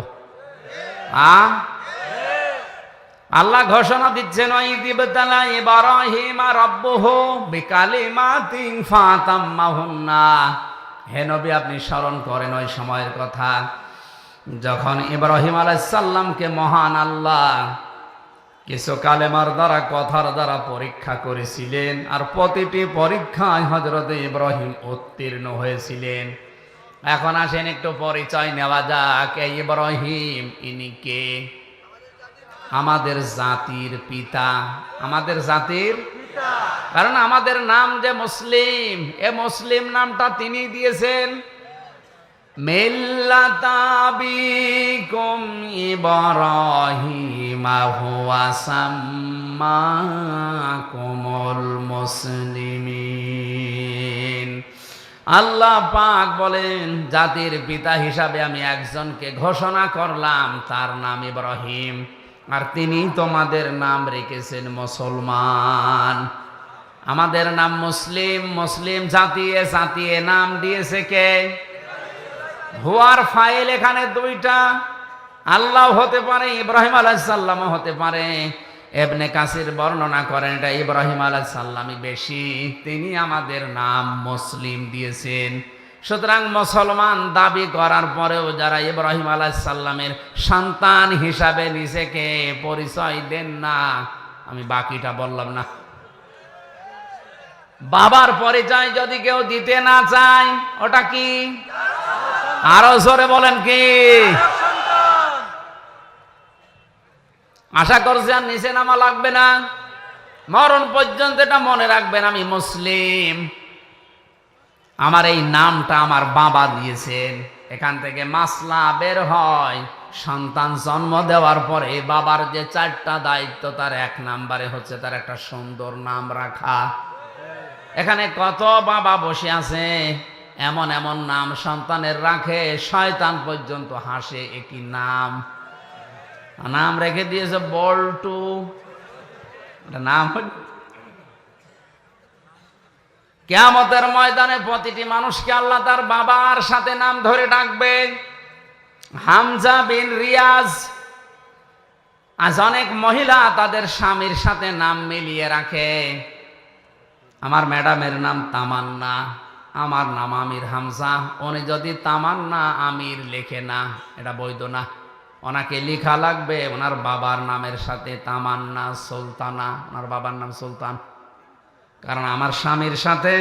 আল্লাহ ঘোষণা দিচ্ছেন, ওয়াইয ইবতালা ইব্রাহিম রাব্বুহু বিকালিমাতিন ফাতাম্মাহুন্না। হে নবী, আপনি স্মরণ করেন ওই সময়ের কথা যখন ইব্রাহিম আলাইহিস সালামকে মহান আল্লাহ কিছু কালেমার দ্বারা, কথার দ্বারা পরীক্ষা করেছিলেন, আর প্রতিটি পরীক্ষায় হযরত ইব্রাহিম উত্তীর্ণ হয়েছিলেন। এখন আসেন একটু পরিচয় নেওয়া যাক। এই ইব্রাহিম ইনি কে? আমাদের জাতির পিতা, আমাদের জাতির পিতা। কারণ আমাদের নাম যে মুসলিম, এ মুসলিম নামটা তিনি দিয়েছেন। মিল্লাতা আবিকুম ইব্রাহিম হুয়া সাম্মাকুমুল মুসলিমিন। আল্লাহ পাক বলেন, জাতির পিতা হিসাবে আমি একজনকে ঘোষণা করলাম, তার নাম ইব্রাহিম, আর তিনি তোমাদের নাম রেখেছেন মুসলমান। আমাদের নাম মুসলিম, মুসলিম জাতিয়ে জাতিয়ে নাম দিয়েছে কে? হুয়ার ফাইল এখানে দুইটা, আল্লাহ হতে পারে, ইব্রাহিম আলাইহিস সালামও হতে পারে। ইবনে কাসির বর্ণনা করেন এটা ইব্রাহিম আলাইহিস সালামই বেশি, তিনি আমাদের নাম মুসলিম দিয়েছেন। সুতরাং মুসলমান দাবি করার পরেও যারা ইব্রাহিম আলাইহিস সালামের সন্তান হিসাবে নিজেকে পরিচয় দেন না, আমি বাকিটা বললাম না। বাবার পরিচয় যদি কেউ দিতে না চায়, ওটা কি? আরো জোরে বলেন কি? আশা করছি আর নিচে নামা লাগবে না, মরণ পর্যন্ত এটা মনে রাখবেন, আমি মুসলিম, আমার এই নামটা আমার বাবা দিয়েছেন। এখান থেকে মাসলা বের হয়, সন্তান জন্ম দেওয়ার পরে বাবার যে 4টা দায়িত্ব, তার 1 নম্বরে হচ্ছে তার একটা সুন্দর নাম রাখা। এখানে কত বাবা বসে আছে, এমন এমন নাম সন্তানের রাখে, শয়তান পর্যন্ত হাসে। একই নাম নাম রেখে দিয়েছে বল্টু, নাম। কিয়ামতের ময়দানে প্রতিটি মানুষকে আল্লাহ তার বাবার সাথে নাম ধরে ডাকবে। হামজা বিন রিয়াজ, আজ অনেক মহিলা তাদের স্বামীর সাথে নাম মিলিয়ে রাখে। আমার ম্যাডামের নাম তামান্না, আমার নাম আমির হামজা, উনি যদি তামান্না আমির লেখে না, এটা বৈধ না। ওনাকে লেখা লাগবে ওনার বাবার নামের সাথে তামান্না সুলতানা, ওনার বাবার নাম সুলতান। কারণ আমার স্বামীর সাথে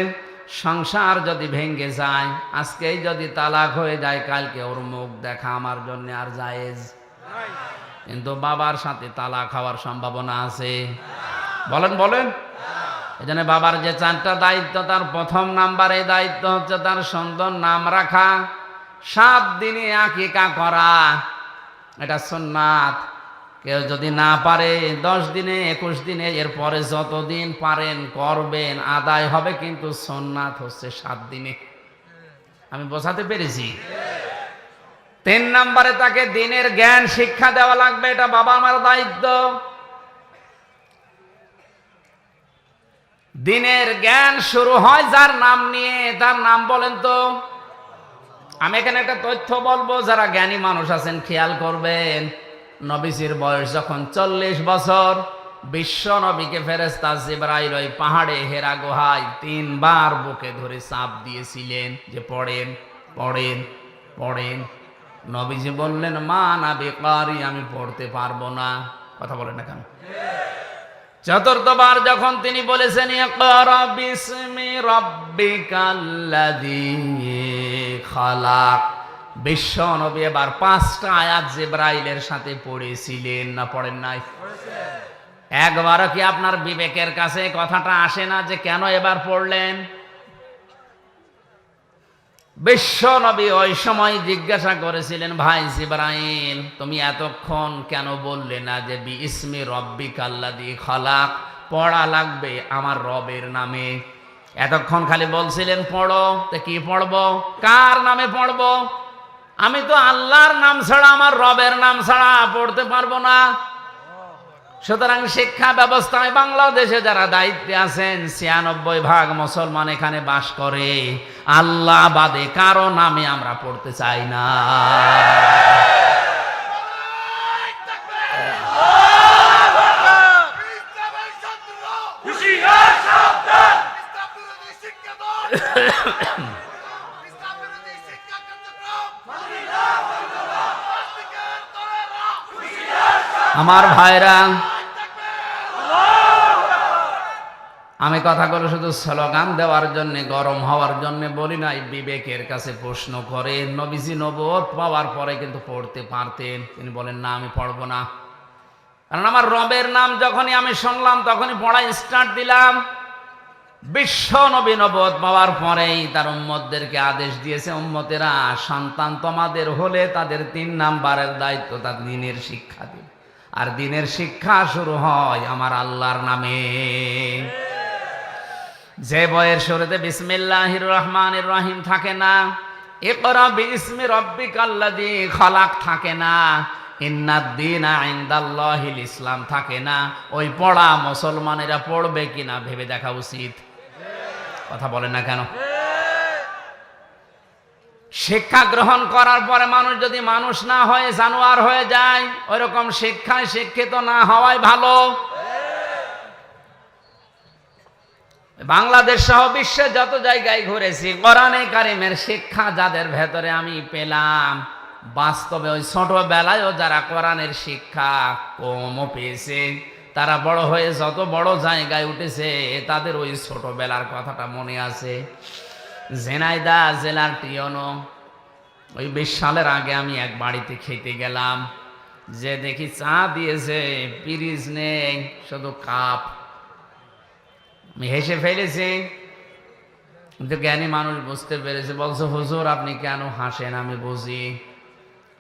সংসার যদি ভেঙে যায়, আজকেই যদি তালাক হয়ে যায়, কালকে ওর মুখ দেখা আমার জন্য আর জায়েজ। কিন্তু বাবার সাথে তালাক হওয়ার সম্ভাবনা আছে। বলেন বলেন। এজন্য বাবার যে 4টা দায়িত্ব, তার 1 নাম্বারে দায়িত্ব হচ্ছে তার সুন্দর নাম রাখা। 7 দিনে আকিকা করা, এটা সুন্নাত। কেউ যদি না পারে 10 দিনে, 21 দিনে, এরপরে যতদিন পারেন করবেন, আদায় হবে। কিন্তু সুন্নাত হচ্ছে 7 দিনে। আমি বোঝাতে পেরেছি? 3 নম্বরে তাকে দিনের জ্ঞান শিক্ষা দেওয়া লাগবে, এটা বাবা মার দায়িত্ব। দিনের জ্ঞান শুরু হয় যার নাম নিয়ে, তার নাম বলেন তো। আমি এখানে একটা তথ্য বলবো, যারা জ্ঞানী মানুষ আছেন খেয়াল করবেন। নবীজির বয়স যখন 40 বছর, বিশ্ব নবীকে ফেরেশতা জিবরাইল ওই পাহাড়ে হেরা গুহায় 3 বার বুকে ধরে চাপ দিয়েছিলেন যে পড়েন পড়েন পড়েন। নবীজি বললেন, মা না বেকারি, আমি পড়তে পারবো না। কথা বলেন না কেন? 4বার যখন তিনি বলেছেন, ইকরা বিসমি রাব্বিকাল্লাযী খালাক, বিশ্ব নবী এবার 5টা আয়াত জিবরাইলের সাথে পড়েছিলেন না পড়েন নাই? একবারও কি আপনার বিবেকের কাছে কথাটা আসে না যে কেন এবার পড়লেন? বিশ্ব নবী ওই সময় জিজ্ঞাসা করেছিলেন, ভাই জিবরাইল, তুমি এতক্ষণ কেন বললে না যে বিইসমি রাব্বিকাল্লাযী খালাক, পড়া লাগবে আমার রবের নামে? এতক্ষণ খালি বলছিলেন পড়ো। তো কি পড়বো? কার নামে পড়বো? আমি তো আল্লাহর নাম ছাড়া, আমার রবের নাম ছাড়া পড়তে পারবো না। সুতরাং শিক্ষা ব্যবস্থায় বাংলাদেশে যারা দায়িত্বে আছেন, 96% মুসলমান এখানে বাস করে, আল্লাহ বাদে কারো নামে আমরা পড়তে চাই না। আমার ভাইরা, আমি কথাগুলো শুধু স্লোগান দেওয়ার জন্য, গরম হওয়ার জন্য বলি নাই, বিবেকের কাছে প্রশ্ন করে। নবীজি নবুয়ত পাওয়ার পরে কিন্তু পড়তে পারতেন, তিনি বলেন না আমি পড়বো না। কারণ আমার রবের নাম যখনই আমি শুনলাম তখনই পড়া স্টার্ট দিলাম। বিশ্ব নবী নবুয়ত পাওয়ার পরেই তার উম্মতদেরকে আদেশ দিয়েছে, উম্মতেরা সন্তান তোমাদের হলে তাদের 3 নাম্বারের দায়িত্ব, তার দ্বীনের শিক্ষা দিন। আর দ্বীনের শিক্ষা শুরু হয় আমার আল্লাহর নামে। যে বইয়ের শুরুতে বিসমিল্লাহির রহমানির রহিম থাকে না, ইকরা বিইসমি রাব্বিকাল্লাযী খালাক থাকে না, ইন্নাদ-দীনা ইনদাল্লাহিল ইসলাম থাকে না, ওই পড়া মুসলমানেরা পড়বে কিনা ভেবে দেখা উচিত। কথা বলেন না কেন? শিক্ষা গ্রহণ করার পরে মানুষ যদি মানুষ না হয়ে জানোয়ার হয়ে যায়, ওইরকম শিক্ষায় শিক্ষিত না হওয়াই ভালো। বাংলাদেশ সহ বিশ্বে যত জায়গায় ঘুরেছি, কোরআনে কারিমের শিক্ষা যাদের ভেতরে আমি পেলাম, বাস্তবে ওই ছোটবেলায়ও যারা কোরআনের শিক্ষা কমও পেয়েছে, তারা বড় হয়ে যত বড় জায়গায় উঠেছে, তাদের ওই ছোটবেলার কথাটা মনে আছে। ঝিনাইদহ জেলার টিয়নো, ওই 20 সালের আগে আমি এক বাড়িতে খেতে গেলাম, যে দেখি চা দিয়েছে, পিরিজ নেই, শুধু কাপ। আমি হেসে ফেলেছি, কিন্তু জ্ঞানী মানুষ বুঝতে পেরেছে, বলছে হুজুর আপনি কেন হাসেন? আমি বুঝি,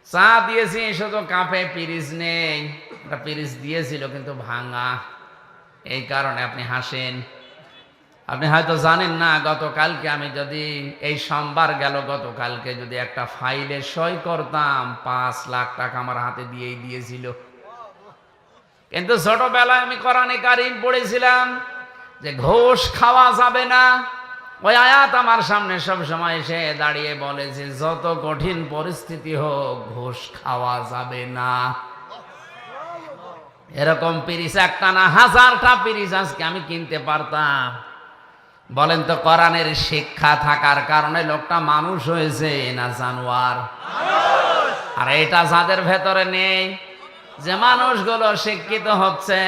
চা দিয়েছি শুধু কাপে, পিরিজ নেই। একটা পিরিজ দিয়েছিল কিন্তু ভাঙা, এই কারণে আপনি হাসেন। আপনি হয়তো জানেন না, গতকালকে আমি যদি এই সোমবার গেল, গতকালকে যদি একটা ফাইলে সই করতাম, 5 লাখ টাকা আমার হাতে দিয়েই দিয়েছিল। কিন্তু ছোটবেলায় আমি কোরআনে কারিম পড়েছিলাম যে ঘুষ খাওয়া যাবে না। ওই আয়াত আমার সামনে সব সময় এসে দাঁড়িয়ে বলে যে যত কঠিন পরিস্থিতি হোক, ঘুষ খাওয়া যাবে না। এরকম পিরিচ একটা না, 1000টা পিরিচ আজকে আমি কিনতে পারতাম। বলেন তো, কোরআনের শিক্ষা থাকার কারণে লোকটা মানুষ হয়েছে না জানোয়ার? আর এটা যাদের ভেতরে নেই, যে মানুষগুলো শিক্ষিত হচ্ছে,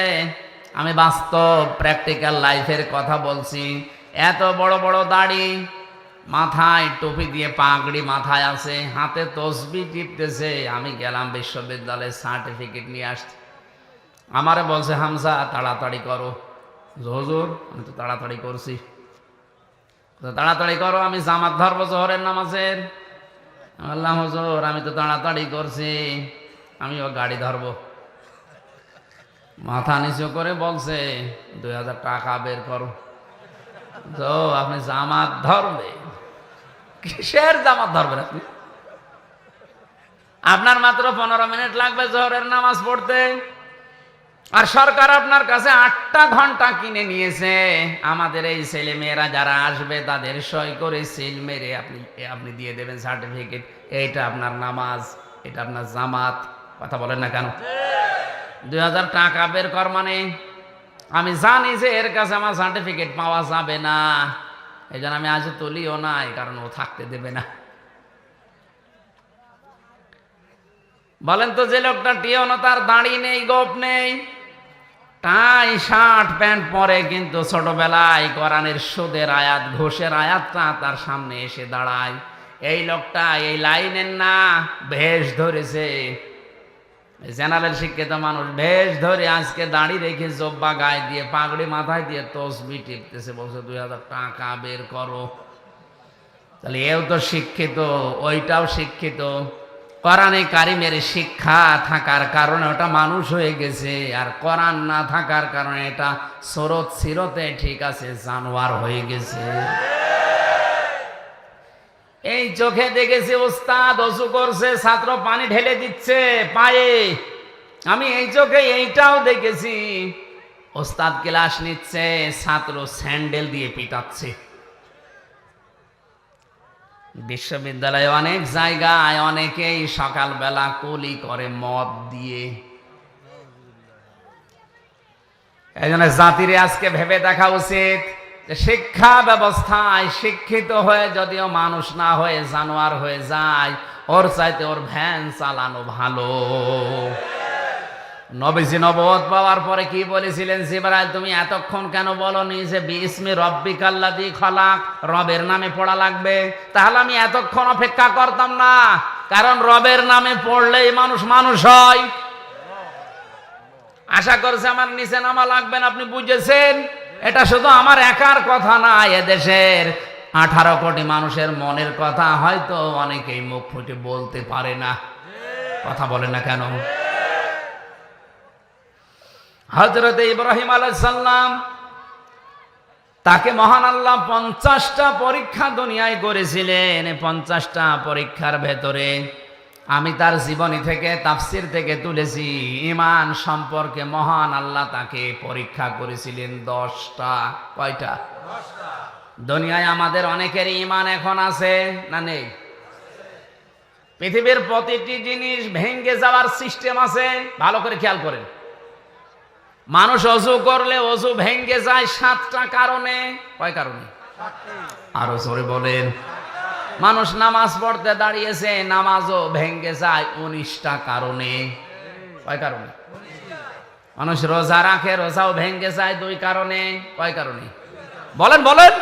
আমি বাস্তব প্র্যাকটিক্যাল লাইফের কথা বলছি। এত বড় বড় দাড়ি, মাথায় টুপি দিয়ে পাগড়ি মাথায় আছে, হাতে তসবিহ টিপতেছে। আমি গেলাম বিশ্ববিদ্যালয়ে সার্টিফিকেট নিয়ে আসছি, আমারে বলছে হামজা তাড়াতাড়ি করো। হুজুর আমি তো তাড়াতাড়ি করছি। তাড়াতাড়ি করো, আমি জামাত ধরবো জোহরের নামাজের। আল্লাহ হুজুর আমি তো তাড়াতাড়ি করছি, আমিও গাড়ি ধরবো। মাথা নিচু করে বলছে 2000 টাকা বের করো। তো আপনি জামাত ধরবে? কিসের জামাত ধরবেন আপনি? আপনার মাত্র 15 মিনিট লাগবে জোহরের নামাজ পড়তে, আর সরকার আপনার কাছে 8টা ঘন্টা কিনে নিয়েছে। আমাদের এই ছেলে মেয়েরা যারা আসবে তাদের সই করে সিল মেরে আপনি দিয়ে দেবেন সার্টিফিকেট। এইটা আপনার নামাজ, এটা আপনার জামাত। কথা বলেন না কেন? 2000 টাকা বের কর মানে আমি জানি যে এর কাছে আমার সার্টিফিকেট পাওয়া যাবে না, এই জন্য আমি আজ তুলিও না, এই কারণ ও থাকতে দেবে না। বলেন তো, যে লোকটা টিয়নো, তার দাড়ি নেই, গোপ নেই, টাই শার্ট প্যান্ট পরে, কিন্তু ছোটবেলায় কোরআনের সুদের আয়াত, ঘুষের আয়াতটা তার সামনে এসে দাঁড়ায়। এই লোকটা এই লাইনের না ভেষ ধরেছে। জেনারেল শিক্ষিত মানুষ ভেষ ধরে আজকে দাড়ি রেখে জব্বা গায়ে দিয়ে পাগড়ি মাথায় দিয়ে তসবিহ টিপতেছে, বলছে 2000 টাকা বের করো। তাহলে এও তো শিক্ষিত, ওইটাও শিক্ষিত। কোরআনে কারিমের শিক্ষা থাকার কারণে ওটা মানুষ হয়ে গেছে, আর কোরআন না থাকার কারণে এটা সুরত সিরতে ঠিক আছে, জানোয়ার হয়ে গেছে। এই চোখে দেখেছি ওস্তাদ ওযু করছে, ছাত্র পানি ঢেলে দিচ্ছে পায়ে। আমি এই চোখে এইটাও দেখেছি, ওস্তাদ ক্লাস নিচ্ছে, ছাত্র স্যান্ডেল দিয়ে পিটাচ্ছে। বিশ্ববিদ্যালয়ে অনেক জায়গায় অনেকেই সকালবেলা কুলি করে মদ দিয়ে। এই জন্য জাতিরে আজকে ভেবে দেখা উচিত যে শিক্ষা ব্যবস্থায় শিক্ষিত হয়ে যদিও মানুষ না হয়ে জানোয়ার হয়ে যায়, ওর চাইতে ওর ভ্যান চালানো ভালো। নবীজি নবুয়ত পাওয়ার পরে কি বলেছিলেন? জিবরাইল তুমি এতক্ষণ কেন বলনি যে বিসমি রব্বিকাল্লাযী খলাক, রবের নামে পড়া লাগবে? তাহলে আমি এতক্ষণ অপেক্ষা করতাম না, কারণ রবের নামে পড়লেই মানুষ মানুষ হয়। আশা করছে আমার নিচে নামা লাগবে না, আপনি বুঝেছেন? এটা শুধু আমার একার কথা না, এদেশের 18 কোটি মানুষের মনের কথা হয়তো অনেকেই মুখ ফুটে বলতে পারে না। কথা বলে না কেন? হযরত ইব্রাহিম আলাইহিস সালাম, তাকে মহান আল্লাহ 50টা পরীক্ষা দুনিয়ায় করেছিলেন। 50টা পরীক্ষার ভেতরে আমি তার জীবনী থেকে তাফসির থেকে তুলেছি ঈমান সম্পর্কে মহান আল্লাহ তাকে পরীক্ষা করেছিলেন 10টা। কয়টা? 10টা। দুনিয়ায় আমাদের অনেকের ঈমান এখন আছে না নেই? পৃথিবীর প্রতিটি জিনিস ভেঙে যাওয়ার সিস্টেম আছে, ভালো করে খেয়াল করেন। মানুষ অজু করলে অজু ভেঙে যায় 7টা কারণে। কয় কারণে? আরো জোরে বলেন। মানুষ নামাজ পড়তে দাঁড়িয়েছে, নামাজও ভেঙে যায় 19টা কারণে। কয় কারণে? মানুষ রোজা রাখে, রোজাও ভেঙে যায় 2 কারণে। কয় কারণে? বলেন বলেন।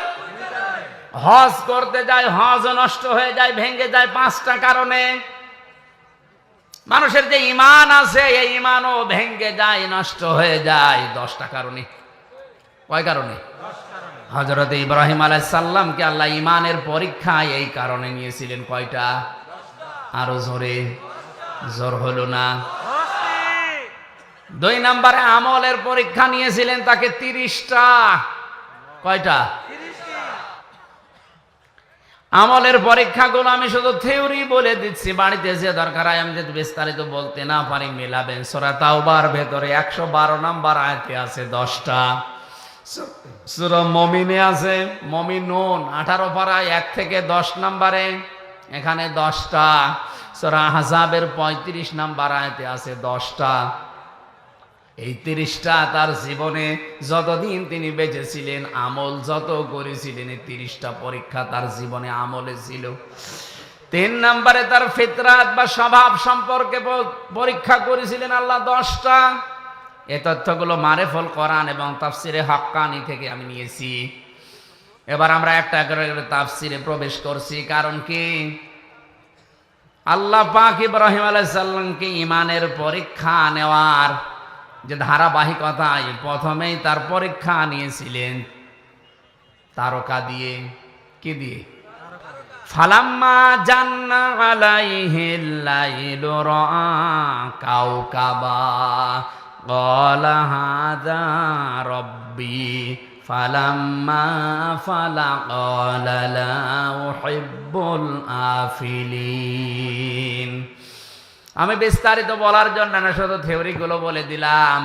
হজ করতে যায়, হজ নষ্ট হয়ে যায়, ভেঙে যায় 5টা কারণে। মানুষের যে ঈমান আছে এই ঈমানও ভেঙে যায়, নষ্ট হয়ে যায় 10টা কারণে। কয় কারণে? হযরত ইব্রাহিম আলাইহিস সালামকে আল্লাহ ঈমানের পরীক্ষায় এই কারণে নিয়েছিলেন। কয়টা? আরো জোরে। জোর হলো না। 2 নম্বরে আমলের পরীক্ষা নিয়েছিলেন তাকে 30টা। কয়টা? আমলের পরীক্ষাগুলো আমি শুধু থিওরি বলে দিচ্ছি, বাড়িতে যে দরকার হয় আমি যদি বিস্তারিত বলতে না পারি মেলাবেন। সূরা তাওবার ভেতরে 112 নম্বর আয়াতে আছে 10টা। সূরা মুমিনে আছে, মুমিনুন 18 পারায় 1 থেকে 10 নম্বরে, এখানে 10টা। সূরা আহজাবের 35 নম্বর আয়াতে আছে 10টা। এই 30টা তার জীবনে যতদিন তিনি বেঁচে ছিলেন আমল যত করেছিলেন এই 30টা পরীক্ষা তার জীবনে আমলে ছিল। 3 নম্বরে তার ফিতরাত বা স্বভাব সম্পর্কে পরীক্ষা করেছিলেন আল্লাহ 10টা। এই তথ্যগুলো মারেফুল কোরআন এবং তাফসিরে হাক্কানি থেকে আমি নিয়েছি। এবার আমরা একটা করে তাফসিরে প্রবেশ করছি। কারণ কি? আল্লাহ পাক ইব্রাহিম আলাইহিস সালামকে ঈমানের পরীক্ষা নেওয়ার যে ধারাবাহিকতা, প্রথমেই তার পরীক্ষা নিয়েছিলেন তারকা দিয়ে। কি দিয়ে? ফালাম্মা জান্না আলাইহিল লাইলু রাআ কাওকাবা ক্বালা হাযা রাব্বি ফালাম্মা আফালা ক্বালা লা উহিব্বুল আফিলিন। আমি বিস্তারিত বলার জন্য না, শুধু থিওরিগুলো বলে দিলাম।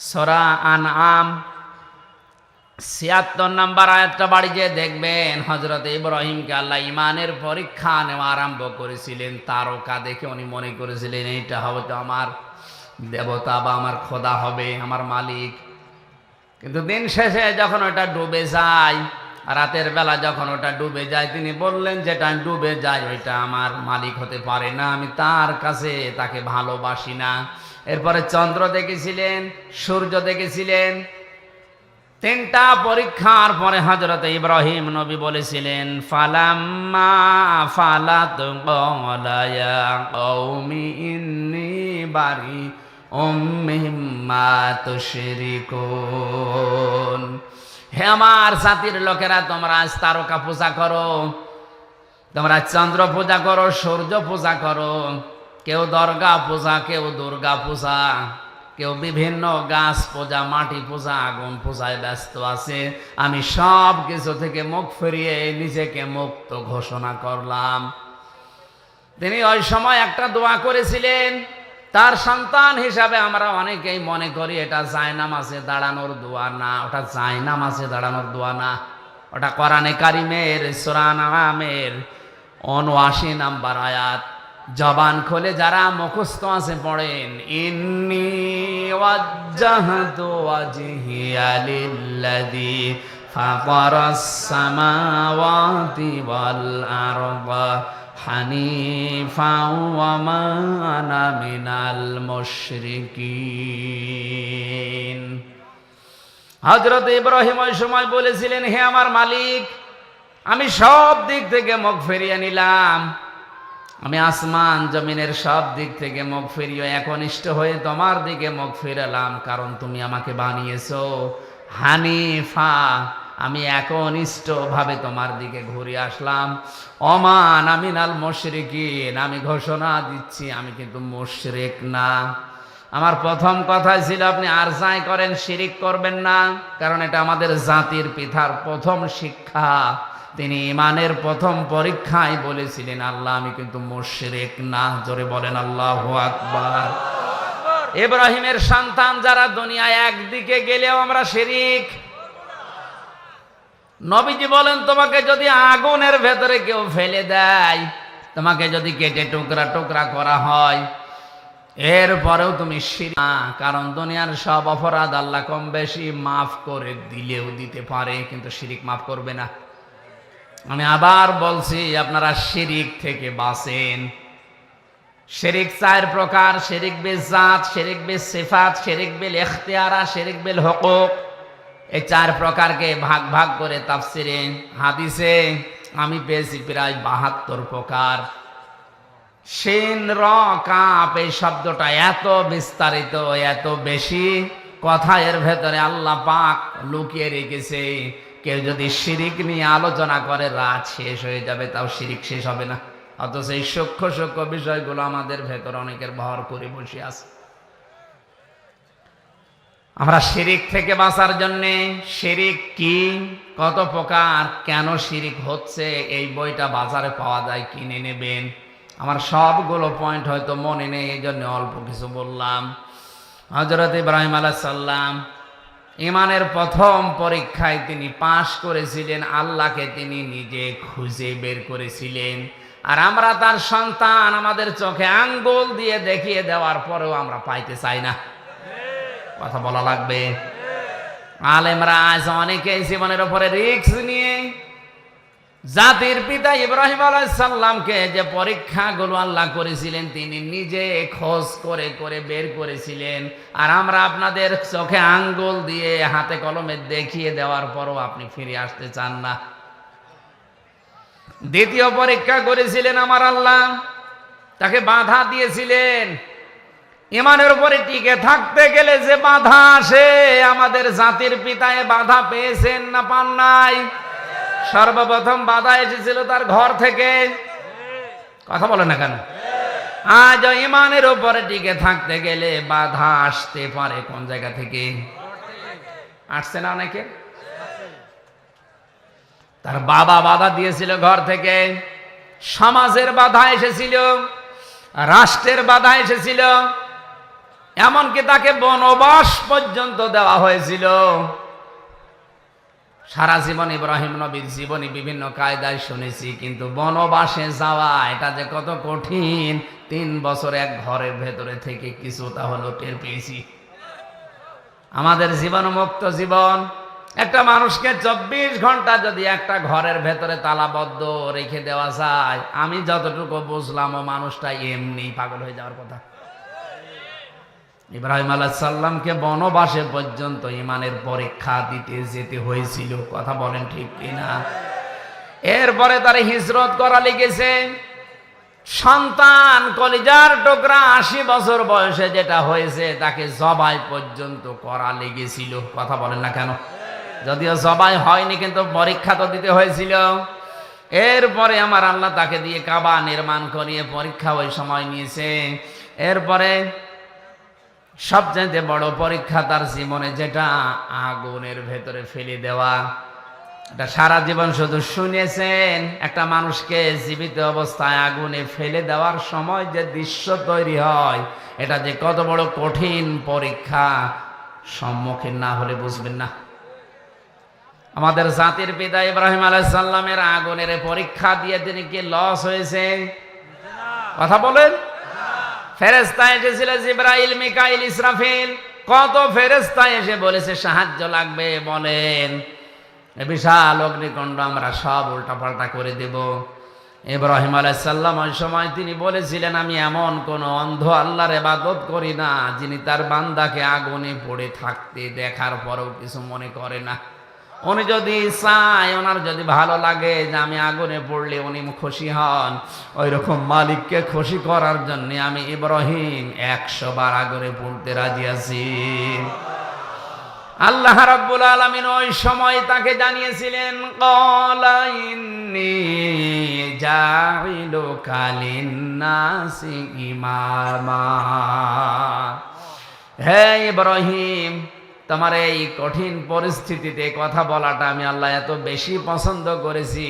সূরা আনআম 76 নম্বর আয়াতটা বাড়ি যেয়ে দেখবেন হযরত ইব্রাহিমকে আল্লাহ ঈমানের পরীক্ষা নেওয়া আরম্ভ করেছিলেন তারকা দেখে। উনি মনে করেছিলেন এইটা হয়তো আমার দেবতা বা আমার খোদা হবে, আমার মালিক। কিন্তু দিন শেষে যখন ওটা ডুবে যায়, রাতের বেলা যখন ওটা ডুবে যায়, তিনি বললেন যেটা ডুবে যায় ওইটা আমার মালিক হতে পারে না, আমি তার কাছে তাকে ভালোবাসি না। এরপরে চন্দ্র দেখেছিলেন, সূর্য দেখেছিলেন। 3টা পরীক্ষার পরে হযরত ইব্রাহিম নবী বলেছিলেন ফালাম্মা ফালাত ক্বালা ইয়া কওমি ইন্নী বারিউম মিম্মা তুশরিকুন। হে আমার জাতির লোকেরা, তোমরা আজ তারকা পূজা করো, তোমরা চন্দ্র পূজা করো, সূর্য পূজা করো, কেউ দরগা পূজা, কেউ দুর্গা পূজা, কেউ বিভিন্ন গাছ পূজা, মাটি পূজা, আগুন পূজায় ব্যস্ত আছে। আমি সব কিছু থেকে মুখ ফিরিয়ে নিজেকে মুক্ত ঘোষণা করলাম। তিনি ওই সময় একটা দোয়া করেছিলেন। তার সন্তান হিসাবে আমরা অনেকেই মনে করি এটা জায়নামাজে দাঁড়ানোর দোয়া না, ওটা জায়নামাজে দাঁড়ানোর দোয়া না, ওটা কোরআনে কারিমের সূরা আনআমের ৭৯ নম্বর আয়াত। জবান খুলে যারা মুখস্থ আছে পড়েন, ইন্নী ওয়াজ্জাহতু ওয়াজহিয়া লিল্লাযী ফাতারাস সামাওয়াতি ওয়াল আরদা হানিফাও ওয়া মা আনা মিনাল মুশরিকিন। হযরত ইব্রাহিম ওই সময় বলেছিলেন, হে আমার মালিক, আমি সব দিক থেকে মুখ ফিরিয়ে নিলাম, আমি আসমান জমিনের সব দিক থেকে মুখ ফিরিয়ে একনিষ্ঠ হয়ে তোমার দিকে মুখ ফিরালাম, কারণ তুমি আমাকে বানিয়েছো হানিফা। আমি একনিষ্ঠ ভাবে তোমার দিকে ঘুরে আসলাম। ওমান আমিনাল মুশরিকিন, আমি ঘোষণা দিচ্ছি আমি কিন্তু মুশরিক না। আমার প্রথম কথা ছিল আপনি আর যাই করেন শিরিক করবেন না, কারণ এটা আমাদের জাতির পিতার প্রথম শিক্ষা তিনি ইমানের প্রথম পরীক্ষায় বলেছিলেন, আল্লাহ আমি কিন্তু মুশরিক না। জোরে বলেন আল্লাহু আকবার। ইব্রাহিমের সন্তান যারা দুনিয়ায় একদিকে গেলেও আমরা শিরিক। নবীজি বলেন, তোমাকে যদি আগুনের ভেতরে কেউ ফেলে দেয়, তোমাকে যদি কেটে টুকরা টুকরা করা হয়, এরপরেও তুমি শিরিক না। কারণ দুনিয়ার সব অপরাধ আল্লাহ কম বেশি মাফ করে দিলেও দিতে পারে, কিন্তু শিরিক মাফ করবে না। আমি আবার বলছি, আপনারা শিরিক থেকে বাঁচেন। শিরিক 4 প্রকার: শিরিক বিল জাত, শিরিক বিল সিফাত, শিরিক বিল ইখতিয়ারা, শিরিক বিল হুকুক। এই 4 প্রকারকে ভাগ ভাগ করে তাফসিরে হাদিসে আমি পেয়েছি প্রায় 72 প্রকার। শিন র কাপ এই শব্দটা এত বিস্তারিত, এত বেশি কথা এর ভেতরে আল্লাহ পাক লুকিয়ে রেখেছে। কেউ যদি শিরিক নিয়ে আলোচনা করে রাত শেষ হয়ে যাবে, তাও শিরিক শেষ হবে না। অথচ এই সূক্ষ্ম সূক্ষ্ম বিষয়গুলো আমাদের ভেতর অনেকের ভর করে বসে আছে। আমরা শিরিক থেকে বাঁচার জন্য, শিরিক কি, কত প্রকার, কেন শিরিক হচ্ছে, এই বইটা বাজারে পাওয়া যায়, কিনে নেবেন। আমার সবগুলো পয়েন্ট হয়তো মনে নেই, এই জন্য অল্প কিছু বললাম। হযরত ইব্রাহিম আলাইহিস সালাম ইমানের প্রথম পরীক্ষায় তিনি পাশ করেছিলেন, আল্লাহকে তিনি নিজে খুঁজে বের করেছিলেন। আর আমরা তার সন্তান, আমাদের চোখে আঙ্গুল দিয়ে দেখিয়ে দেওয়ার পরেও আমরা পাইতে চাই না। কথা বলা লাগবে। আলেমরা আজ অনেকেই জীবনের উপরে রিস্ক নিয়ে জাতির পিতা ইব্রাহিম আলাইহিস সালামকে যে পরীক্ষাগুলো আল্লাহ করেছিলেন, তিনি নিজে খোঁজ করে করে বের করেছিলেন। আর আমরা আপনাদের চোখে আঙ্গুল দিয়ে হাতে কলমে দেখিয়ে দেওয়ার পরও আপনি ফিরে আসতে চান না। দ্বিতীয় পরীক্ষা করেছিলেন আমার আল্লাহ, তাকে বাধা দিয়েছিলেন। ইমানের উপরে টিকে থাকতে গেলে যে বাধা আসে, আমাদের জাতির পিতায় বাধা পেয়েছেন না পান নাই? সর্বপ্রথম বাধা এসেছিল তার ঘর থেকে। কথা বলে না কেন? আজ ইমানের উপরে টিকে থাকতে গেলে বাধা আসতে পারে কোন জায়গা থেকে? আসছে না অনেকে? তার বাবা বাধা দিয়েছিল ঘর থেকে, সমাজের বাধা এসেছিল, রাষ্ট্রের বাধা এসেছিল, এমনকি তাকে বনবাস পর্যন্ত দেওয়া হয়েছিল। সারা জীবন ইব্রাহিম নবীর জীবনী বিভিন্ন কায়দায় শুনেছি, কিন্তু বনবাসে যাওয়া এটা যে কত কঠিন, 3 বছর এক ঘরের ভেতরে থেকে কিছুটা হলো টের পেয়েছি। আমাদের জীবন মুক্ত জীবন, একটা মানুষকে 24 ঘন্টা যদি একটা ঘরের ভেতরে তালাবদ্ধ রেখে দেওয়া যায়, আমি যতটুকু বুঝলাম ও মানুষটা এমনি পাগল হয়ে যাওয়ার কথা। ইব্রাহিম আলাইহিস সালামকে বনবাসে পর্যন্ত ইমানের পরীক্ষা দিতে যেতে হয়েছিল। কথা বলেন ঠিক কিনা? এরপরে তার হিজরত করা লেগেছে। সন্তান কলিজার টুকরা 80 বছর বয়সে যেটা হয়েছে, তাকে জবাই পর্যন্ত করা লেগেছিল। কথা বলেন না কেন? যদিও জবাই হয়নি, কিন্তু পরীক্ষা তো দিতে হয়েছিল। এরপরে আমার আল্লাহ তাকে দিয়ে কাবা নির্মাণ করিয়ে পরীক্ষা ওই সময় নিয়েছে। এরপরে সবচেয়ে বড় পরীক্ষা তার জীবনে, যেটা আগুনের ভেতরে ফেলে দেওয়া। এটা সারা জীবন শুধু শুনেছেন, একটা মানুষকে জীবিত অবস্থায় আগুনে ফেলে দেওয়ার সময় যে দৃশ্য তৈরি হয়, এটা যে কত বড় কঠিন পরীক্ষা, সম্মুখীন না হলে বুঝবেন না। আমাদের জাতির পিতা ইব্রাহিম আলাইহিস সালামের আগুনের পরীক্ষা দিয়ে তিনি কি লস হয়েছে? কথা বলেন। ফেরেশতা এসেছিল, জিবরাইল, মিকাইল, ইসরাফিল, কত ফেরেশতা এসে বলেছে সাহায্য লাগবে, বলেন। বিশাল অগ্নিকুণ্ড আমরা সব উল্টাপাল্টা করে দেব। ইব্রাহিম আলাইহিস সালাম ওই সময় তিনি বলেছিলেন, আমি এমন কোন অন্ধ আল্লাহর ইবাদত করি না যিনি তার বান্দাকে আগুনে পড়ে থাকতে দেখার পরেও কিছু মনে করে না। উনি যদি চায়, ওনার যদি ভালো লাগে যে আমি আগুনে পড়লে উনি খুশি হন, ওই রকম মালিককে খুশি করার জন্য আমি ইব্রাহিম 100 বার আগুনে পড়তে রাজি আছি। আল্লাহ রাব্বুল আলামিন ওই সময় তাকে জানিয়েছিলেন, ক্বালা ইন্নী জাইলুকা লিন্নাসি ইমামা। হে ইব্রাহিম, তোমার এই কঠিন পরিস্থিতিতে কথা বলাটা আমি আল্লাহ এত বেশি পছন্দ করেছি,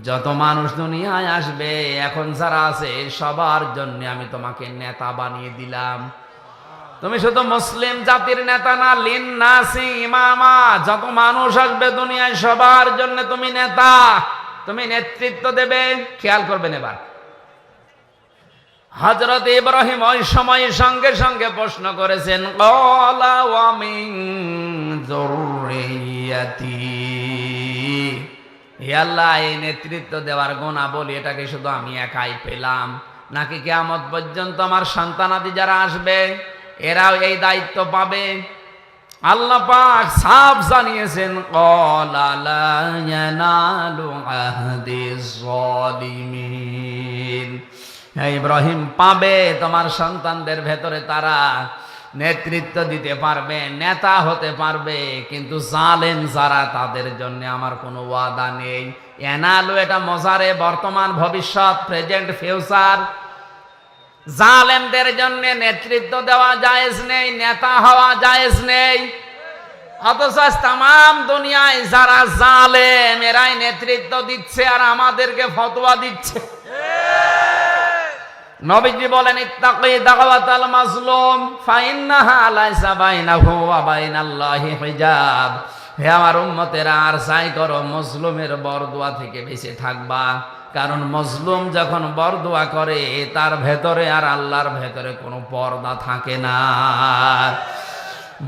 যত মানুষ দুনিয়ায় আসবে এখন যারা আছে সবার জন্য আমি তোমাকে নেতা বানিয়ে দিলাম। তুমি শুধু মুসলিম জাতির নেতা না, লিন্নাসি ইমামা, যত মানুষ আসবে দুনিয়ায় সবার জন্য তুমি নেতা, তুমি নেতৃত্ব দেবে। খেয়াল করবেন এবার, হযরত ইব্রাহিম ওই সময় সঙ্গে সঙ্গে প্রশ্ন করেছেন, ক্বালা ওয়া মিন যুররিয়াতি, হে আল্লাহ, এই নেতৃত্ব দেওয়ার গুণাবলী এটাকে শুধু আমি একাই পেলাম নাকি কিয়ামত পর্যন্ত আমার সন্তানাদি যারা আসবে এরাও এই দায়িত্ব পাবে? আল্লাহ পাক সাফ জানিয়েছেন, ক্বালা লা ইয়ানালু আহদিজ যালিমিন, হে ইব্রাহিম, পাবে তোমার সন্তানদের ভেতরে তারা নেতৃত্ব দিতে পারবে, নেতা হতে পারবে, কিন্তু জালেম যারা তাদের জন্য আমার কোনো ওয়াদা নেই। এনালু এটা মজারে, বর্তমান, ভবিষ্যৎ, প্রেজেন্ট, ফিউচার। জালেমদের জন্য নেতৃত্ব দেওয়া জায়েজ নেই, নেতা হওয়া জায়েজ নেই। অথচ তামাম দুনিয়ায় যারা জালেম এরাই নেতৃত্ব দিচ্ছে আর আমাদেরকে ফতোয়া দিচ্ছে। নবীজি বলেন, ইত্তাকি দাওয়াতাল মাজলুম ফাইন্নাহা লাইসা বাইনাহু ওয়া বাইনাল্লাহি হিজাব। হে আমার উম্মতেরা, আর চাই করো মজলুমের বরদোয়া থেকে বেঁচে থাকবা, কারণ মজলুম যখন বরদোয়া করে তার ভেতরে আর আল্লাহর ভেতরে কোনো পর্দা থাকে না।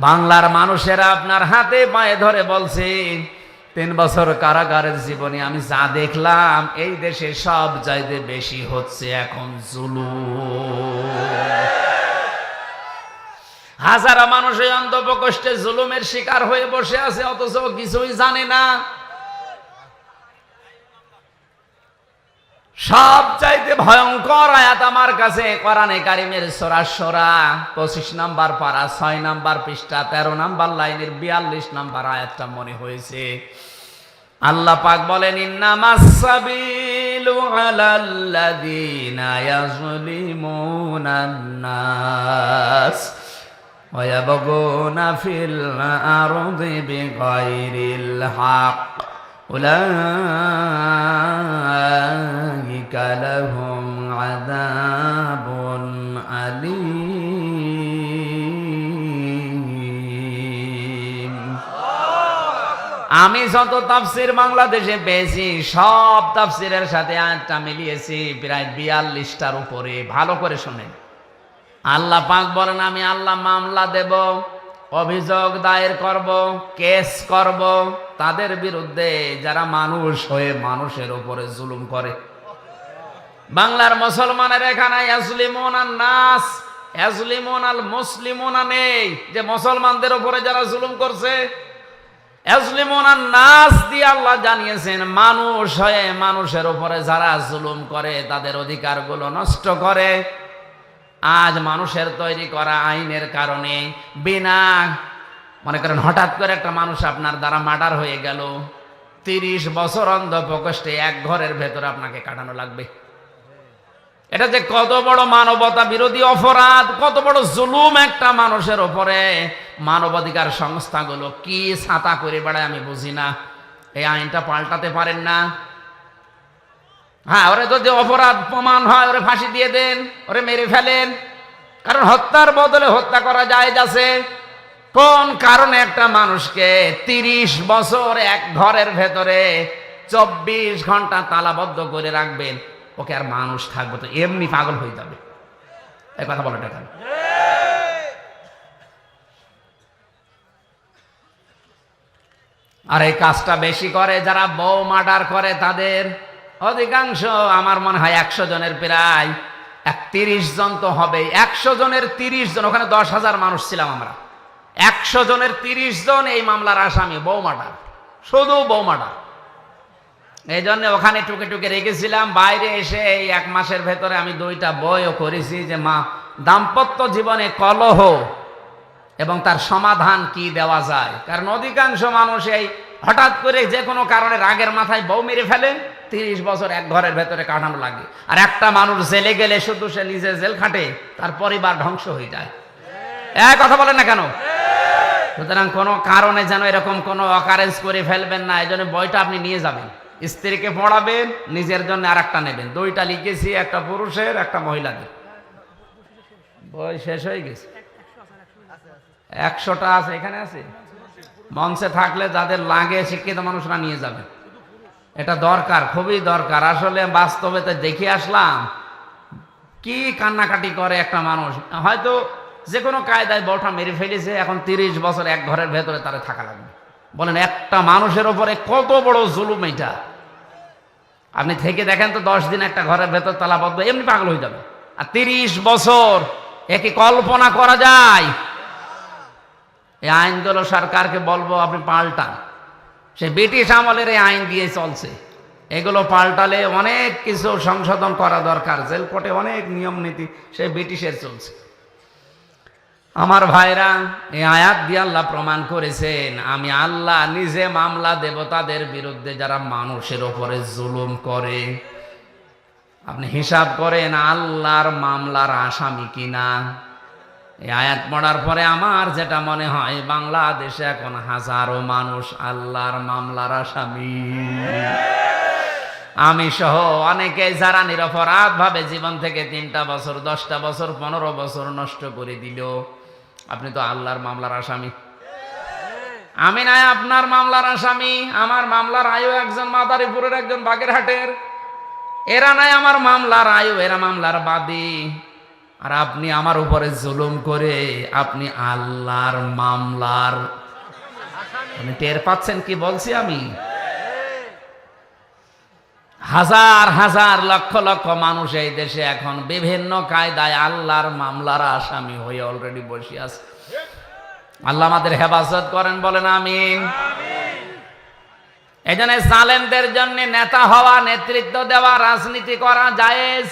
বাংলার মানুষেরা আপনার হাতে পায়ে ধরে বলছে, 3 বছর কারাগারের জীবনে আমি যা দেখলাম এই দেশে সব চাইতে বেশি হচ্ছে এখন জুলুম। হাজারো মানুষ এই অন্ধপ্রকোষ্ঠে জুলুমের শিকার হয়ে বসে আছে, অথচ কিছুই জানে না। সব চাইতে ভয়ঙ্কর আয়াত আমার কাছে কোরআনে কারিমের সূরা শূরা 25 নম্বর পারা 6 নম্বর পৃষ্ঠা 13 নম্বর লাইনের 42 নম্বর আয়াতটা মনে হয়েছে। আল্লাহ পাক বলেন, ইন্নামাস সাবিলু আলাল্লাযীনা ইয়াযলিমুনান নাস ওয়া ইয়াবগুনা ফিল আরদি বিগাইরিল হক উলাইকা লাহুম আযাবুন আলীম। আমি যত তাফসীর বাংলাদেশে পেয়েছি সব তাফসীরের সাথে আয়াতটা মিলিয়েছি, প্রায় 42টার উপরে। ভালো করে শুনেন, আল্লাহ পাক বলেন, আমি আল্লাহ মামলা দেব, অভিযোগ দায়ের করব, কেস করব তাদের বিরুদ্ধে যারা মানুষ হয়ে মানুষের উপরে জুলুম করে। বাংলার মুসলমানের এখানে ইয়াজলিমুনান নাস, ইয়াজলিমুনাল মুসলিমুনা নেই, যে মুসলমানদের উপরে যারা জুলুম করছে। ইয়াজলিমুনান নাস দিয়ে আল্লাহ জানিয়েছেন, মানুষ হয়ে মানুষের উপরে যারা জুলুম করে, তাদের অধিকারগুলো নষ্ট করে। আজ মানুষের তৈরি করা আইনের কারণে বিনা, মনে করেন হঠাৎ করে একটা মানুষ আপনার দ্বারা মার্ডার হয়ে গেল, 30 বছর অন্ধপ্রকোষ্ঠে এক ঘরের ভেতরে আপনাকে কাটানো লাগবে। এটা যে কত বড় মানবতা বিরোধী অপরাধ, কত বড় জুলুম একটা মানুষের উপরে। মানবাধিকার সংস্থাগুলো কি ছাতা করে বেড়ায় আমি বুঝি না। এই আইনটা পাল্টাতে পারেন না? হ্যাঁ, ওরে যদি অপরাধ প্রমাণ হয় ওরে ফাঁসি দিয়ে দেন, ওরে মেরে ফেলেন, কারণ হত্যার বদলে হত্যা করা জায়েজ আছে। কোন কারণে একটা মানুষকে 30 বছর এক ঘরের ভেতরে 24 ঘন্টা তালাবদ্ধ করে রাখবেন? ওকে আর মানুষ থাকবে তো এমনি পাগল হয়ে যাবে। এই কথা বলে দেখেন। আর এই কাজটা বেশি করে যারা বউ মার্ডার করে তাদের। অধিকাংশ আমার মনে হয় 100 জনের প্রায় 30 জন তো হবেই। 100 জনের 30 জন, ওখানে 10,000 মানুষ ছিলাম আমরা। 100 জনের 30 জন এই মামলার আসামি, বউ মার্ডার, শুধু বউ মার্ডার। এই জন্য ওখানে টুকে টুকে রেখেছিলাম। বাইরে এসে এই 1 মাসের ভেতরে আমি 2টা বইও করেছি, যে দাম্পত্য জীবনে কলহ এবং তার সমাধান কি দেওয়া যায়। কারণ অধিকাংশ মানুষ এই হঠাৎ করে যে কোনো কারণে রাগের মাথায় বউ মেরে ফেলে, 30 বছর এক ঘরের ভেতরে কাটানো লাগে। আর একটা মানুষ জেলে গেলে শুধু সে নিজে জেল খাটে, তার পরিবার ধ্বংস হয়ে যায়। কথা বলেন না কেন? সুতরাং কোনো কারণে যেন এরকম কোনো অকারেন্স করে ফেলবেন না। এই জন্য বইটা আপনি নিয়ে যাবেন, স্ত্রীকে পড়াবেন, নিজের জন্য আর একটা নেবেন। দুইটা লিখেছি, একটা পুরুষের একটা মহিলাদের। বই শেষ হয়ে গেছে, 100টা আছে, এখানে আছে। মঞ্চে থাকলে যাদের লাগে শিক্ষিত মানুষরা নিয়ে যাবেন, এটা দরকার, খুবই দরকার। আসলে বাস্তবে তো দেখে আসলাম কি কান্নাকাটি করে একটা মানুষ। হয়তো যে কোনো কায়দায় বউটা মেরে ফেলেছে, এখন 30 বছর এক ঘরের ভেতরে তারা থাকা লাগবে। বলেন একটা মানুষের ওপরে কত বড় জুলুম এটা। আপনি থেকে দেখেন তো, 10 দিন একটা ঘরের ভেতর তালাবদ্ধ, এমনি পাগল হয়ে যাবে। আর 30 বছর, একে কল্পনা করা যায়? এই আইনগুলো সরকারকে বলবো আপনি পাল্টান। সে ব্রিটিশ আমলের এই আইন দিয়ে চলছে, এগুলো পাল্টালে অনেক কিছু সংশোধন করা দরকার। জেল কোর্টে অনেক নিয়ম নীতি সেই ব্রিটিশের চলছে। আমার ভাইরা, এই আয়াত দিয়ে আল্লাহ প্রমাণ করেছেন আমি আল্লাহ নিজে মামলা দেব তাদের বিরুদ্ধে যারা মানুষের ওপরে জুলুম করে। আপনি হিসাব করেন আল্লাহর মামলার আসামি কিনা। এই আয়াত পড়ার পরে আমার যেটা মনে হয়, বাংলাদেশে এখন হাজারো মানুষ আল্লাহর মামলার আসামি। আমি সহ অনেকে যারা নিরপরাধ ভাবে জীবন থেকে 3টা বছর, 10টা বছর, 15 বছর নষ্ট করে দিল, আপনি তো আল্লাহর মামলার আসামি। আমি নাই আপনার মামলার আসামি। আমার মামলার আয়ু একজন মাদারীপুরের, একজন বাগেরহাটের। এরা নাই আমার মামলার আয়ু, এরা মামলার বাদী। আর আপনি আমার উপরে জুলুম করে আপনি আল্লাহর মামলার, আপনি টের পাচ্ছেন কি বলছি আমি? হাজার হাজার লক্ষ লক্ষ মানুষ এই দেশে এখন বিভিন্ন কায়দায় আল্লাহর মামলার আসামি হয়ে অলরেডি বসে আছে। আল্লাহ আমাদের হেফাজত করেন, বলেন আমিন। এই জন্য জালেমদের জন্য নেতা হওয়া, নেতৃত্ব দেওয়া, রাজনীতি করা জায়েজ।